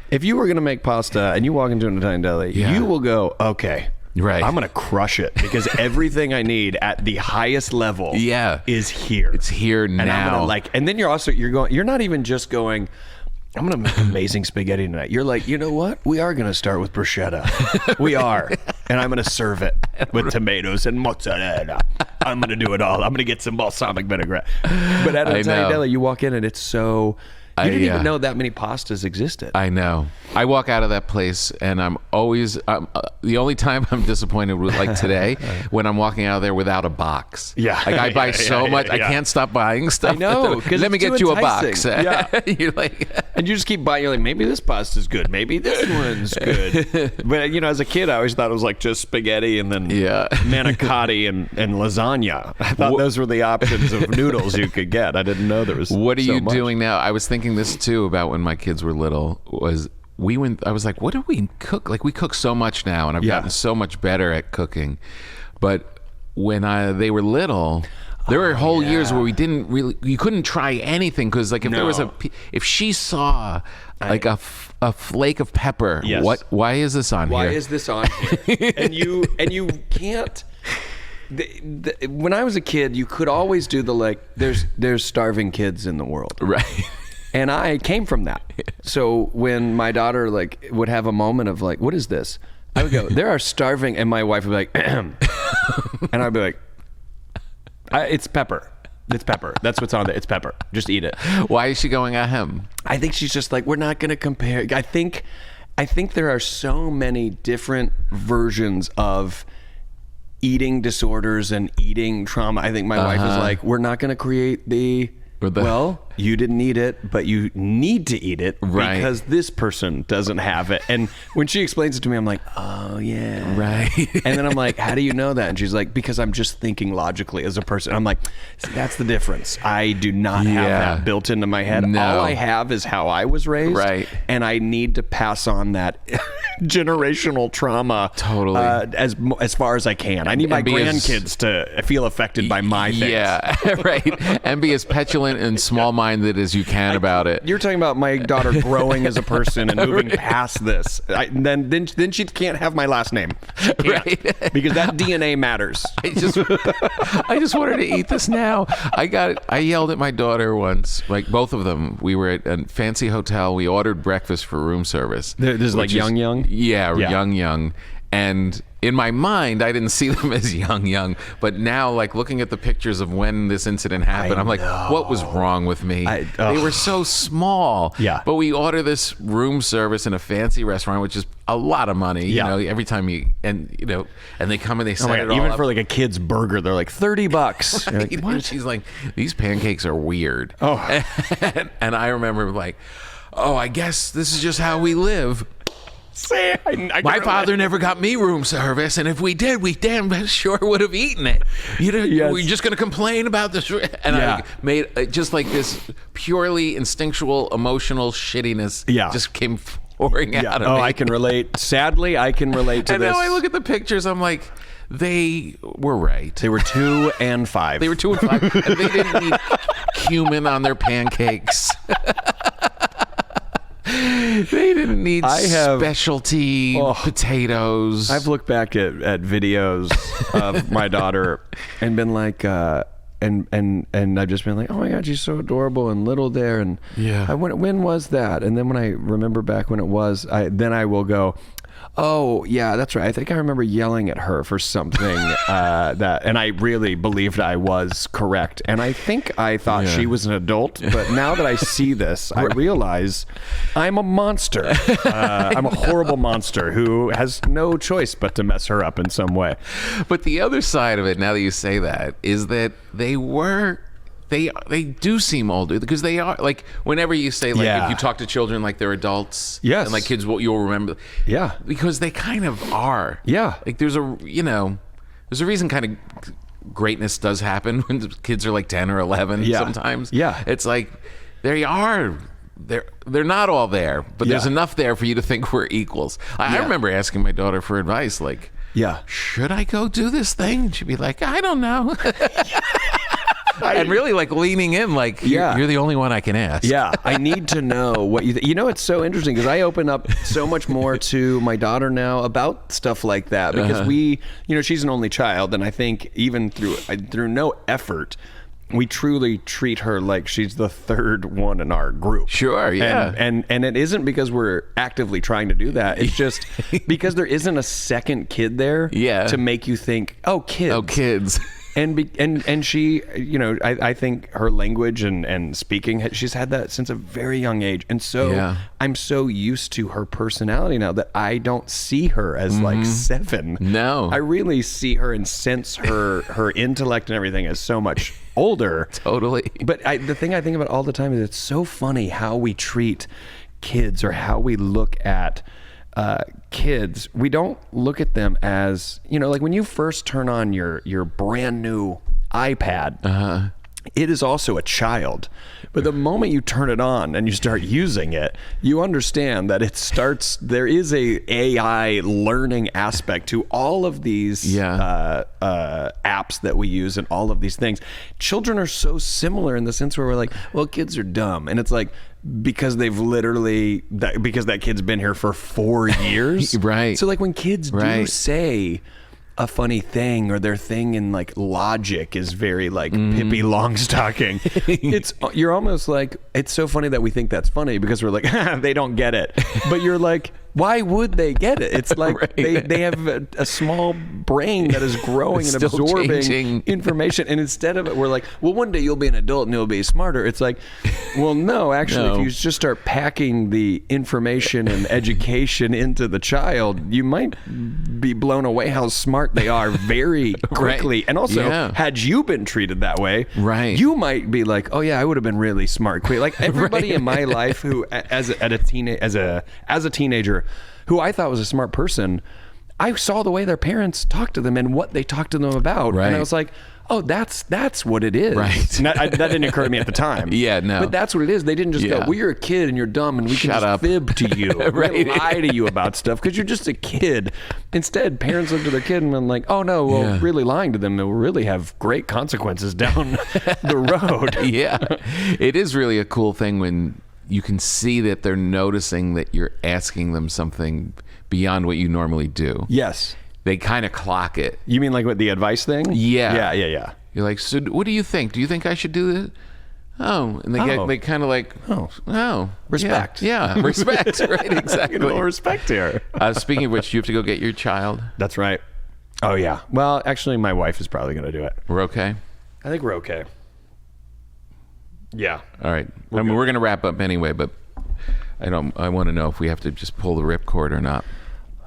Speaker 3: if you were going to make pasta and you walk into an Italian deli, you will go, okay, right, I'm going to crush it because everything I need at the highest level is here.
Speaker 2: It's here now.
Speaker 3: And I'm gonna and then you're not even just going, I'm going to make amazing spaghetti tonight. You're like, you know what? We are going to start with bruschetta. We are. And I'm going to serve it with tomatoes and mozzarella. I'm going to do it all. I'm going to get some balsamic vinaigrette. But at an Italian deli, you walk in and it's so... You didn't even know that many pastas existed.
Speaker 2: I know. I walk out of that place and I'm always... the only time I'm disappointed with, like today, when I'm walking out of there without a box. Yeah. Like I buy so much. I can't stop buying stuff.
Speaker 3: I know.
Speaker 2: Let me get you a box.
Speaker 3: Yeah. You're like... And you just keep buying. You're like, maybe this pasta's good. Maybe this one's good. But, as a kid, I always thought it was like just spaghetti and then manicotti and lasagna. I thought those were the options of noodles you could get. I didn't know there was
Speaker 2: What are
Speaker 3: so
Speaker 2: you
Speaker 3: much.
Speaker 2: doing now? I was thinking this too about when my kids were little. I was like, what do we cook? Like we cook so much now, and I've gotten so much better at cooking. But when they were little, there were whole years where you couldn't try anything because like if there was if she saw like a flake of pepper, why is this on here?
Speaker 3: Why is this on here? and you can't. When I was a kid, you could always do there's starving kids in the world,
Speaker 2: right?
Speaker 3: And I came from that. So when my daughter would have a moment of like, what is this? I would go, there are starving, and my wife would be like, and I'd be like, it's pepper. It's pepper. That's what's on there. It's pepper. Just eat it.
Speaker 2: Why is she going at him?
Speaker 3: I think she's just like, we're not going to compare. I think there are so many different versions of eating disorders and eating trauma. I think my wife is like, we're not going to create well, you didn't eat it, but you need to eat it because this person doesn't have it. And when she explains it to me, I'm like, oh, yeah.
Speaker 2: Right.
Speaker 3: And then I'm like, how do you know that? And she's like, because I'm just thinking logically as a person. I'm like, see, that's the difference. I do not have that built into my head. No. All I have is how I was raised. Right. And I need to pass on that generational trauma as far as I can. I need my grandkids to feel affected by my things. Yeah,
Speaker 2: right. And be as petulant and small-minded as you can about it.
Speaker 3: You're talking about my daughter growing as a person and moving past this. Then she can't have my last name. She can't, because that DNA matters.
Speaker 2: I just wanted to eat this now. I yelled at my daughter once, like both of them. We were at a fancy hotel. We ordered breakfast for room service.
Speaker 3: This is like young?
Speaker 2: Yeah, young. And in my mind, I didn't see them as young. But now, like looking at the pictures of when this incident happened, I'm like, what was wrong with me? They were so small.
Speaker 3: Yeah.
Speaker 2: But we order this room service in a fancy restaurant, which is a lot of money. You know, every time and they come and they set it all
Speaker 3: even
Speaker 2: up.
Speaker 3: for like a kid's burger, they're like $30. You're like,
Speaker 2: And she's like, these pancakes are weird.
Speaker 3: Oh.
Speaker 2: And I remember like, oh, I guess this is just how we live. My father never got me room service, and if we did, we damn sure would have eaten it. We're just going to complain about this. And I made just like this purely instinctual, emotional shittiness just came pouring out of me.
Speaker 3: I can relate. Sadly, I can relate to
Speaker 2: and
Speaker 3: this.
Speaker 2: And now I look at the pictures, I'm like, they were right.
Speaker 3: They were 2 and 5.
Speaker 2: They were 2 and 5. And they didn't need cumin on their pancakes. They didn't need specialty potatoes.
Speaker 3: I've looked back at videos of my daughter and been like, and I've just been like, oh my God, she's so adorable and little there. And when was that? And then when I remember back when it was, then I will go, oh yeah, that's right. I think I remember yelling at her for something and I really believed I was correct. And I think I thought she was an adult, but now that I see this, I realize I'm a monster. I'm a horrible monster who has no choice but to mess her up in some way.
Speaker 2: But the other side of it, now that you say that, is that they do seem older, because they are, like, whenever you say, like, if you talk to children like they're adults, and like kids, you'll remember, because they kind of are, like there's a reason kind of greatness does happen when the kids are like 10 or 11 sometimes. It's like they're not all there, but there's enough there for you to think we're equals. I remember asking my daughter for advice, like, should I go do this thing? And she'd be like, I don't know. And really like leaning in, like, you're the only one I can ask.
Speaker 3: I need to know what you it's so interesting because I open up so much more to my daughter now about stuff like that, because she's an only child, and I think even through no effort, we truly treat her like she's the third one in our group.
Speaker 2: Sure,
Speaker 3: and it isn't because we're actively trying to do that. It's just because there isn't a second kid there to make you think, oh, kids. And she, I think her language and speaking, she's had that since a very young age. And so I'm so used to her personality now that I don't see her as like 7.
Speaker 2: No.
Speaker 3: I really see her and sense her intellect and everything as so much older.
Speaker 2: Totally.
Speaker 3: But the thing I think about all the time is it's so funny how we treat kids, or how we look at kids. We don't look at them as, like when you first turn on your brand new iPad, it is also a child. But the moment you turn it on and you start using it, you understand that there is a AI learning aspect to all of these apps that we use and all of these things. Children are so similar in the sense where we're like, well, kids are dumb. And it's like, because because that kid's been here for 4 years.
Speaker 2: Right.
Speaker 3: So like when kids do say a funny thing, or their thing in like logic is very like Pippi Longstocking, you're almost like, it's so funny that we think that's funny because we're like, they don't get it. But you're like, why would they get it? It's like they have a small brain that is growing and absorbing information. And instead of it, we're like, well, one day you'll be an adult and you'll be smarter. It's like, well, no, actually, if you just start packing the information and education into the child, you might be blown away how smart they are very quickly. And also, had you been treated that way, you might be like, oh yeah, I would have been really smart quick. Like everybody in my life who, as a teenager, who I thought was a smart person, I saw the way their parents talked to them and what they talked to them about. And I was like, oh, that's what it is. That didn't occur to me at the time. But that's what it is. They didn't just go, well, you're a kid and you're dumb and we can just fib to you. We lie to you about stuff because you're just a kid. Instead, parents look to their kid and been like, oh no, well, really lying to them will really have great consequences down the road.
Speaker 2: It is really a cool thing when you can see that they're noticing that you're asking them something beyond what you normally do.
Speaker 3: Yes.
Speaker 2: They kind of clock it.
Speaker 3: You mean like with the advice thing?
Speaker 2: Yeah.
Speaker 3: Yeah.
Speaker 2: You're like, so what do you think? Do you think I should do this? Oh, and they kind of like,
Speaker 3: respect.
Speaker 2: Yeah, respect, right, exactly.
Speaker 3: A little respect here.
Speaker 2: Speaking of which, you have to go get your child.
Speaker 3: That's right. Oh, yeah. Well, actually, my wife is probably going to do it.
Speaker 2: We're okay?
Speaker 3: I think we're okay. Yeah.
Speaker 2: All right. We're going to wrap up anyway, but I want to know if we have to just pull the ripcord or not.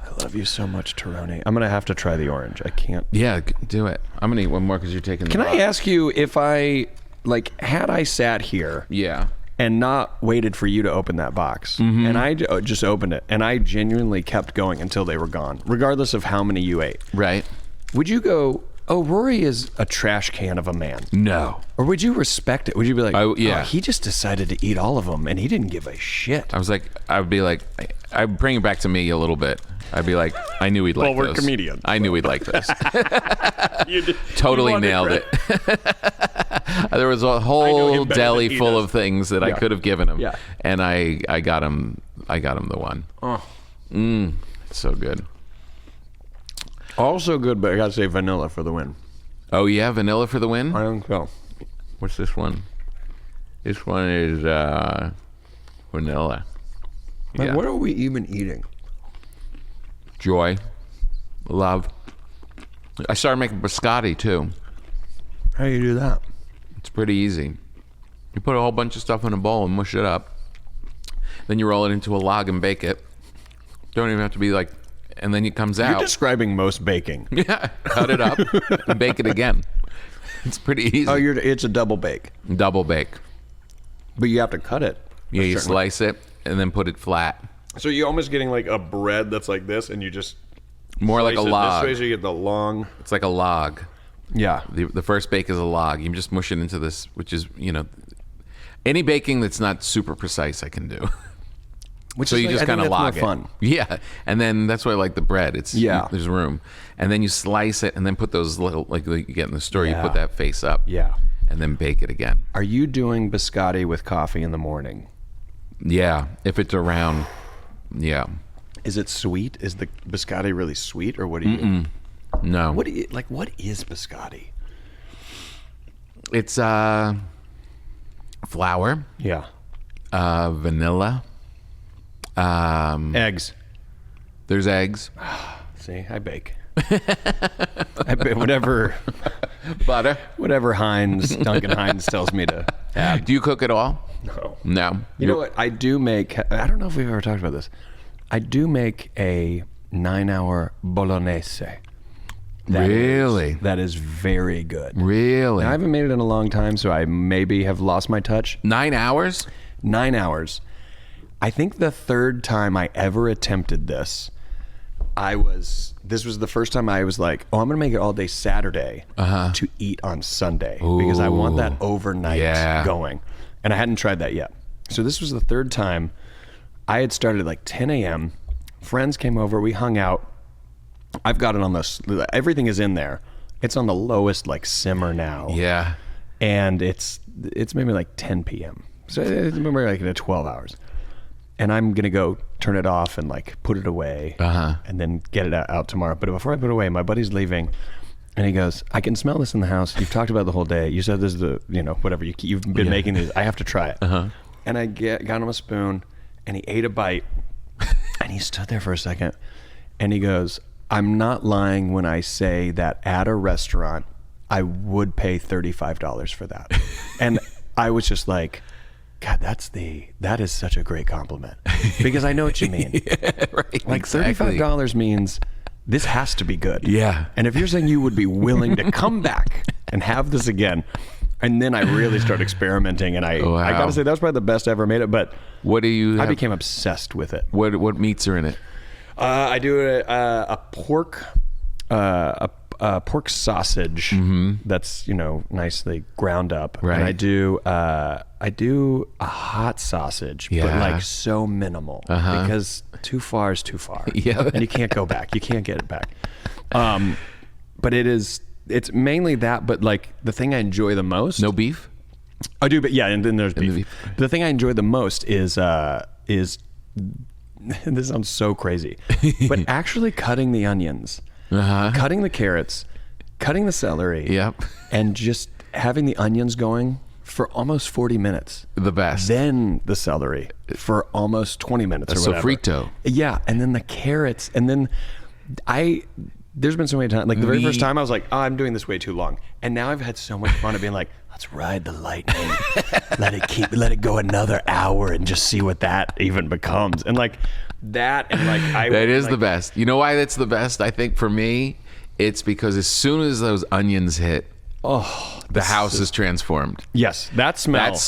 Speaker 3: I love you so much, Taroni. I'm going to have to try the orange. I can't.
Speaker 2: Yeah, do it. I'm going to eat one more because you're taking the
Speaker 3: Can I ask you if had I sat here and not waited for you to open that box, and I just opened it, and I genuinely kept going until they were gone, regardless of how many you ate.
Speaker 2: Right.
Speaker 3: Would you go, oh, Rory is a trash can of a man?
Speaker 2: No.
Speaker 3: Or would you respect it? Would you be like,
Speaker 2: yeah.
Speaker 3: Oh, he just decided to eat all of them, and he didn't give a shit?
Speaker 2: I would be like, I'd bring it back to me a little bit. I'd be like, I knew he'd like those.
Speaker 3: Well, we're comedians.
Speaker 2: I knew he'd like those.
Speaker 3: You did,
Speaker 2: totally nailed it. There was a whole deli full of things that I could have given him, and I got him the one. It's so good.
Speaker 3: Also good, but I gotta say vanilla for the win.
Speaker 2: Oh yeah, vanilla for the win?
Speaker 3: I think so.
Speaker 2: What's this one? This one is vanilla.
Speaker 3: Man, what are we even eating?
Speaker 2: Joy. Love. I started making biscotti too.
Speaker 3: How do you do that?
Speaker 2: It's pretty easy. You put a whole bunch of stuff in a bowl and mush it up. Then you roll it into a log and bake it. Don't even have to be like, and then it comes out.
Speaker 3: You're describing most baking.
Speaker 2: Yeah, cut it up and bake it again. It's pretty easy.
Speaker 3: Oh, it's a double bake.
Speaker 2: Double bake.
Speaker 3: But you have to cut it.
Speaker 2: Yeah, you slice it and then put it flat.
Speaker 3: So you're almost getting like a bread that's like this, and you just
Speaker 2: more like a log.
Speaker 3: This way, so you get the long.
Speaker 2: It's like a log.
Speaker 3: Yeah.
Speaker 2: The first bake is a log. You just mush it into this, which is, any baking that's not super precise I can do.
Speaker 3: Which
Speaker 2: so
Speaker 3: is
Speaker 2: you just kind of log it.
Speaker 3: Fun.
Speaker 2: Yeah, and then that's why I like the bread. There's room, and then you slice it, and then put those little like you get in the store. You put that face up.
Speaker 3: Yeah,
Speaker 2: and then bake it again.
Speaker 3: Are you doing biscotti with coffee in the morning?
Speaker 2: Yeah, if it's around. Yeah.
Speaker 3: Is it sweet? Is the biscotti really sweet, or what do you?
Speaker 2: No.
Speaker 3: What is biscotti?
Speaker 2: It's flour.
Speaker 3: Yeah.
Speaker 2: Vanilla.
Speaker 3: Eggs.
Speaker 2: There's eggs.
Speaker 3: See, I bake. I bake whatever.
Speaker 2: Butter.
Speaker 3: Whatever Duncan Hines tells me to add.
Speaker 2: Do you cook at all? No.
Speaker 3: You know what? I do make. I don't know if we've ever talked about this. I do make a 9-hour bolognese. That is very good.
Speaker 2: Really?
Speaker 3: Now, I haven't made it in a long time, so I maybe have lost my touch.
Speaker 2: 9 hours?
Speaker 3: 9 hours. I think the third time I ever attempted this, this was the first time I was like, oh, I'm going to make it all day Saturday to eat on Sunday.
Speaker 2: Ooh.
Speaker 3: Because I want that overnight going. And I hadn't tried that yet. So this was the third time. I had started at like 10 a.m. Friends came over. We hung out. I've got it on everything is in there. It's on the lowest like simmer now.
Speaker 2: Yeah.
Speaker 3: And it's maybe like 10 p.m. So it's maybe like 12 hours. And I'm going to go turn it off and like put it away and then get it out tomorrow. But before I put it away, my buddy's leaving and he goes, I can smell this in the house. You've talked about it the whole day. You said this is whatever. You've been making these. I have to try it. And I got him a spoon and he ate a bite and he stood there for a second and he goes, I'm not lying when I say that at a restaurant, I would pay $35 for that. And I was just like, God, that is such a great compliment because I know what you mean.
Speaker 2: Yeah, right.
Speaker 3: Like $35 means this has to be good.
Speaker 2: Yeah.
Speaker 3: And if you're saying you would be willing to come back and have this again, and then I really started experimenting, and I gotta say that was probably the best I ever made it. But
Speaker 2: what do you?
Speaker 3: I became obsessed with it.
Speaker 2: What meats are in it?
Speaker 3: I do a pork. A pork sausage that's nicely ground up,
Speaker 2: right.
Speaker 3: And I do a hot sausage, but like so minimal because too far is too far, and you can't go back, you can't get it back. But it's mainly that, but like the thing I enjoy the most.
Speaker 2: No beef?
Speaker 3: I do, but and then there's beef. The thing I enjoy the most is this sounds so crazy, but actually cutting the onions. Cutting the carrots, cutting the celery, and just having the onions going for almost 40 minutes.
Speaker 2: The best.
Speaker 3: Then the celery for almost 20 minutes or whatever.
Speaker 2: Sofrito.
Speaker 3: Yeah, and then the carrots, and then there's been so many times, like the very first time I was like, oh, I'm doing this way too long. And now I've had so much fun of being like, let's ride the lightning. let it go another hour and just see what that even becomes. And like that, and like
Speaker 2: that is the best. You know why that's the best? I think for me, it's because as soon as those onions hit, the house is transformed.
Speaker 3: Yes, that smell.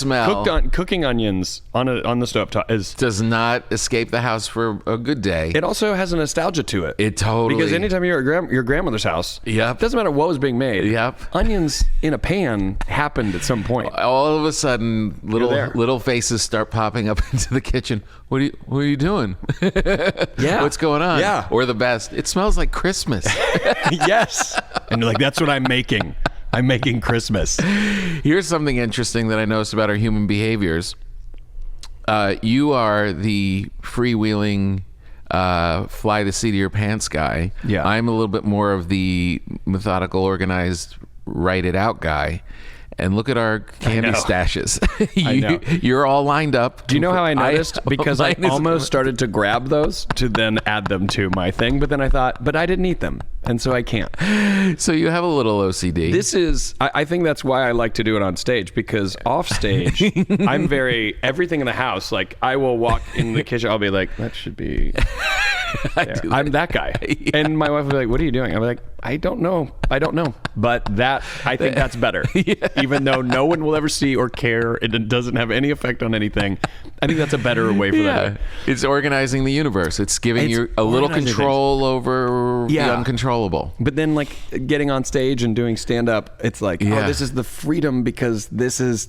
Speaker 3: Cooking onions on the stovetop
Speaker 2: does not escape the house for a good day.
Speaker 3: It also has a nostalgia to it.
Speaker 2: It totally.
Speaker 3: Because anytime you're at your grandmother's house,
Speaker 2: yep,
Speaker 3: it doesn't matter what was being made.
Speaker 2: Yep,
Speaker 3: onions in a pan happened at some point.
Speaker 2: All of a sudden, little faces start popping up into the kitchen. What are you doing?
Speaker 3: Yeah,
Speaker 2: what's going on?
Speaker 3: Yeah,
Speaker 2: or the best, it smells like Christmas.
Speaker 3: Yes, and you're like, that's what I'm making. I'm making Christmas.
Speaker 2: Here's something interesting that I noticed about our human behaviors. You are the freewheeling, fly the seat of your pants guy.
Speaker 3: Yeah.
Speaker 2: I'm a little bit more of the methodical, organized, write it out guy. And look at our candy stashes. You're all lined up.
Speaker 3: Do you know how I noticed? Because I almost started to grab those to then add them to my thing, but then I thought, but I didn't eat them, and so I can't.
Speaker 2: So you have a little OCD.
Speaker 3: I think that's why I like to do it on stage, because off stage, I'm everything in the house, like I will walk in the kitchen, I'll be like, that should be there. I'm that guy. Yeah. And my wife will be like, what are you doing? I'm like, I don't know. But I think that's better. Yeah. Even though no one will ever see or care, and it doesn't have any effect on anything. I think that's a better way for that.
Speaker 2: It's organizing the universe. It's giving you a little control over the uncontrollable.
Speaker 3: But then like getting on stage and doing stand-up, it's like, oh, this is the freedom, because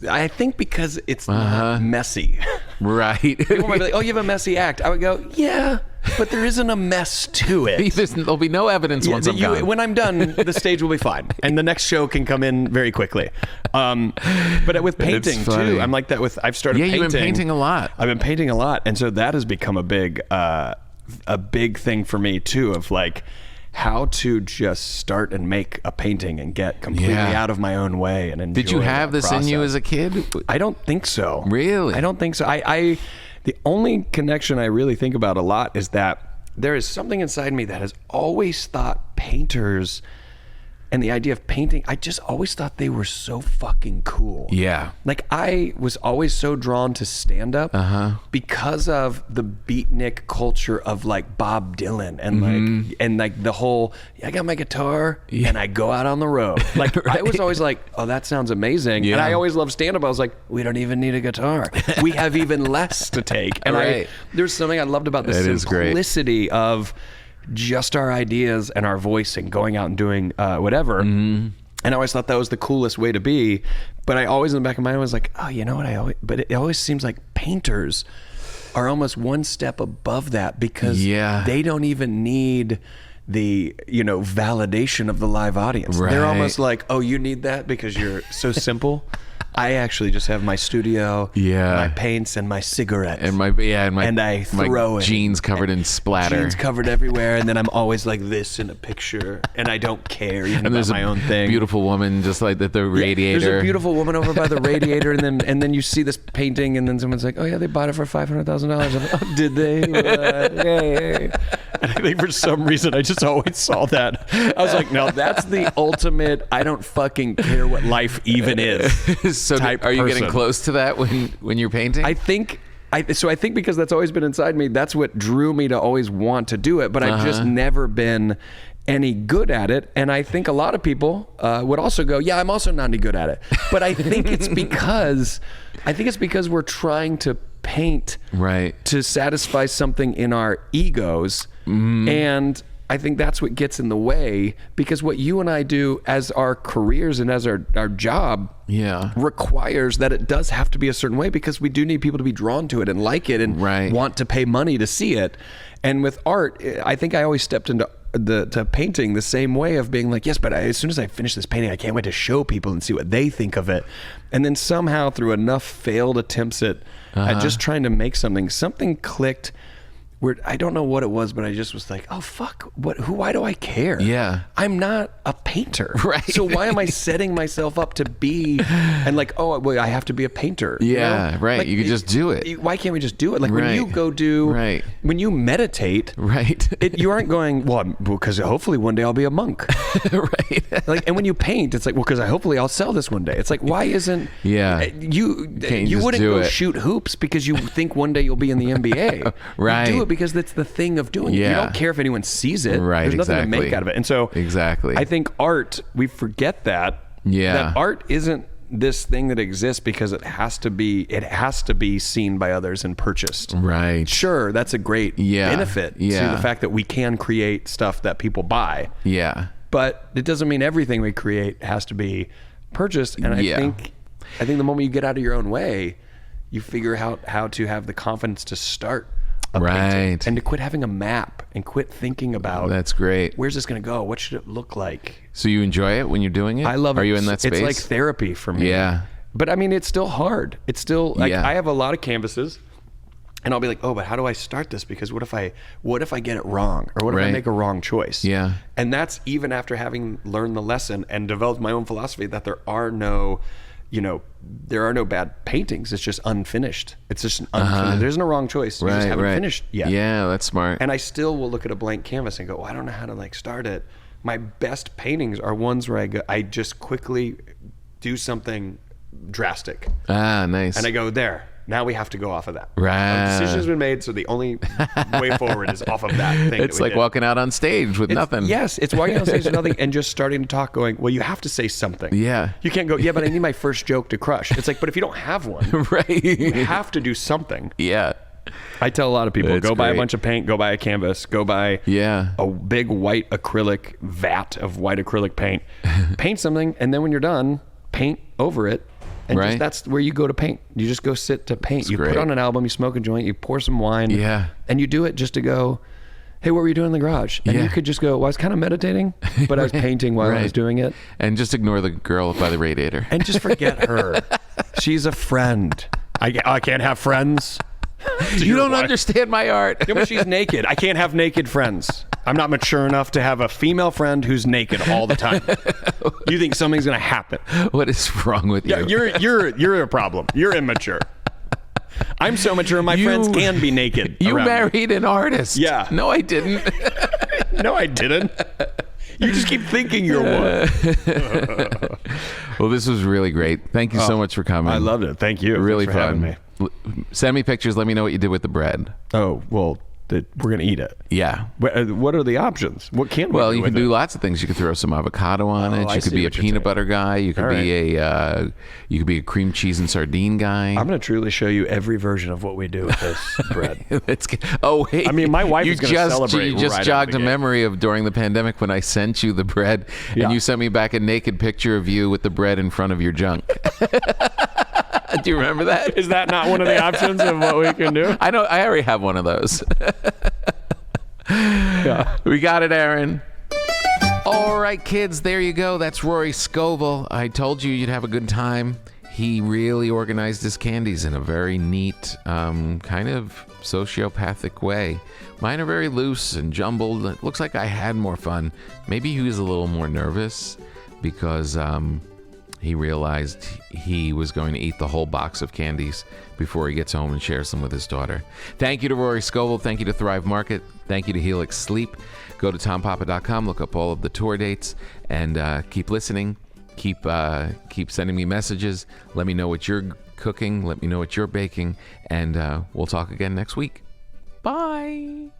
Speaker 3: I think because it's not messy.
Speaker 2: Right.
Speaker 3: People might be like, oh, you have a messy act. I would go, yeah, but there isn't a mess to it.
Speaker 2: There'll be no evidence once I'm done.
Speaker 3: When I'm done, the stage will be fine, and the next show can come in very quickly. But with painting too, I'm like that. I've started painting.
Speaker 2: Yeah, you've been painting a lot.
Speaker 3: I've been painting a lot, and so that has become a big thing for me too, of like how to just start and make a painting and get completely out of my own way and enjoy.
Speaker 2: Did you have this in you as a kid?
Speaker 3: I don't think so.
Speaker 2: Really?
Speaker 3: I don't think so. The only connection I really think about a lot is that there is something inside me that has always thought painters and the idea of painting, I just always thought they were so fucking cool.
Speaker 2: Yeah.
Speaker 3: Like I was always so drawn to stand-up because of the beatnik culture of like Bob Dylan and like the whole, I got my guitar and I go out on the road. Like I was always like, oh, that sounds amazing. Yeah. And I always loved stand-up. I was like, we don't even need a guitar. We have even less to take. And there's something I loved about the simplicity of just our ideas and our voice and going out and doing whatever. And I always thought that was the coolest way to be. But I always in the back of my mind was like, oh, you know what? But it always seems like painters are almost one step above that, because they don't even need the validation of the live audience. Right. They're almost like, oh, you need that because you're so simple. I actually just have my studio, my paints, and my cigarette, and I throw
Speaker 2: my jeans covered in splatter,
Speaker 3: jeans covered everywhere, and then I'm always like this in a picture, and I don't care even about my own thing.
Speaker 2: Beautiful woman, just like the radiator.
Speaker 3: There's a beautiful woman over by the radiator, and then you see this painting, and then someone's like, oh yeah, they bought it for $500,000. Oh, did they? Yay. And I think for some reason I just always saw that. I was like, no, that's the ultimate. I don't fucking care what life even is.
Speaker 2: So are you getting close to that when you're painting?
Speaker 3: I think because that's always been inside me, that's what drew me to always want to do it, but I've just never been any good at it. And I think a lot of people would also go, yeah, I'm also not any good at it. But I think it's because we're trying to paint to satisfy something in our egos. And I think that's what gets in the way, because what you and I do as our careers and as our job requires that it does have to be a certain way, because we do need people to be drawn to it and like it and want to pay money to see it. And with art, I think I always stepped into to painting the same way of being like, yes, but as soon as I finish this painting, I can't wait to show people and see what they think of it. And then somehow through enough failed attempts at just trying to make something clicked where I don't know what it was, but I just was like, oh fuck, why do I care?
Speaker 2: Yeah.
Speaker 3: I'm not a painter.
Speaker 2: Right.
Speaker 3: So why am I setting myself up to be, and like, oh, well, I have to be a painter.
Speaker 2: Yeah, right.
Speaker 3: Like,
Speaker 2: you could just do it.
Speaker 3: Why can't we just do it? Like
Speaker 2: Right.
Speaker 3: when you go do,
Speaker 2: Right.
Speaker 3: when you meditate,
Speaker 2: Right.
Speaker 3: you aren't going, well, because hopefully one day I'll be a monk.
Speaker 2: Right.
Speaker 3: Like, and when you paint, it's like, well, because hopefully I'll sell this one day. It's like, why isn't, you wouldn't go shoot hoops because you think one day you'll be in the NBA.
Speaker 2: Right.
Speaker 3: You do it because that's the thing of doing it. You don't care if anyone sees it.
Speaker 2: Right.
Speaker 3: There's nothing to make out of it. And so I think art, we forget that. Yeah. That art isn't this thing that exists because it has to be seen by others and purchased.
Speaker 2: Right.
Speaker 3: Sure, that's a great benefit to the fact that we can create stuff that people buy.
Speaker 2: Yeah.
Speaker 3: But it doesn't mean everything we create has to be purchased. And I think the moment you get out of your own way, you figure out how to have the confidence to start a painting and to quit having a map and quit thinking about
Speaker 2: that's great.
Speaker 3: Where's this going to go? What should it look like?
Speaker 2: So you enjoy it when you're doing it?
Speaker 3: I love it.
Speaker 2: Are you in that space?
Speaker 3: It's like therapy for me.
Speaker 2: Yeah.
Speaker 3: But I mean, it's still hard. It's still like I have a lot of canvases and I'll be like, oh, but how do I start this? Because what if I get it wrong? Or what if I make a wrong choice?
Speaker 2: Yeah.
Speaker 3: And that's even after having learned the lesson and developed my own philosophy that there are no bad paintings. It's just unfinished. It's just unfinished. There isn't a wrong choice. You just haven't finished yet.
Speaker 2: Yeah, that's smart.
Speaker 3: And I still will look at a blank canvas and go, well, I don't know how to like start it. My best paintings are ones where I just quickly do something drastic.
Speaker 2: Ah, nice.
Speaker 3: And I go, there. Now we have to go off of that.
Speaker 2: Right.
Speaker 3: The decision's been made, so the only way forward is off of that thing.
Speaker 2: It's like walking out on stage with nothing.
Speaker 3: Yes, it's walking out on stage with nothing and just starting to talk, going, well, you have to say something.
Speaker 2: Yeah.
Speaker 3: You can't go, yeah, but I need my first joke to crush. It's like, but if you don't have one, you have to do something.
Speaker 2: Yeah.
Speaker 3: I tell a lot of people, go buy a
Speaker 2: great.
Speaker 3: bunch of paint, go buy a canvas, go buy a big white acrylic vat of white acrylic paint, paint something, and then when you're done, paint over it. And just, that's where you go to paint. You just go sit to paint. You put on an album, you smoke a joint, you pour some wine.
Speaker 2: Yeah.
Speaker 3: And you do it just to go, hey, what were you doing in the garage? And you could just go, well, I was kind of meditating, but I was painting while I was doing it.
Speaker 2: And just ignore the girl by the radiator.
Speaker 3: And just forget her. She's a friend. I can't have friends.
Speaker 2: You don't understand my art.
Speaker 3: Yeah, but she's naked. I can't have naked friends. I'm not mature enough to have a female friend who's naked all the time. You think something's gonna happen?
Speaker 2: What is wrong with you?
Speaker 3: Yeah, you're a problem. You're immature. I'm so mature. My friends can be naked.
Speaker 2: You married an artist.
Speaker 3: Yeah.
Speaker 2: No, I didn't.
Speaker 3: No, I didn't. You just keep thinking you're one.
Speaker 2: Well, this was really great. Thank you so much for coming.
Speaker 3: I loved it. Thank you.
Speaker 2: Really
Speaker 3: Thanks for
Speaker 2: fun.
Speaker 3: having me.
Speaker 2: Send me pictures. Let me know what you did with the bread.
Speaker 3: Oh, well, we're going to eat it.
Speaker 2: Yeah.
Speaker 3: What are the options? What can we do?
Speaker 2: Well, you can do lots of things. You could throw some avocado on it. You could be a peanut butter guy. You could be a cream cheese and sardine guy.
Speaker 3: I'm going to truly show you every version of what we do with this bread.
Speaker 2: Oh, hey.
Speaker 3: I mean, my wife is going to celebrate.
Speaker 2: You just jogged a memory of during the pandemic when I sent you the bread, and you sent me back a naked picture of you with the bread in front of your junk. Do you remember that?
Speaker 3: Is that not one of the options of what we can do?
Speaker 2: I know. I already have one of those. We got it, Aaron. All right, kids, there you go. That's Rory Scovel. I told you you'd have a good time. He really organized his candies in a very neat, kind of sociopathic way. Mine are very loose and jumbled. It looks like I had more fun. Maybe he was a little more nervous because he realized he was going to eat the whole box of candies before he gets home and shares them with his daughter. Thank you to Rory Scovel. Thank you to Thrive Market. Thank you to Helix Sleep. Go to tompapa.com, look up all of the tour dates, and keep listening. Keep sending me messages. Let me know what you're cooking. Let me know what you're baking. And we'll talk again next week. Bye.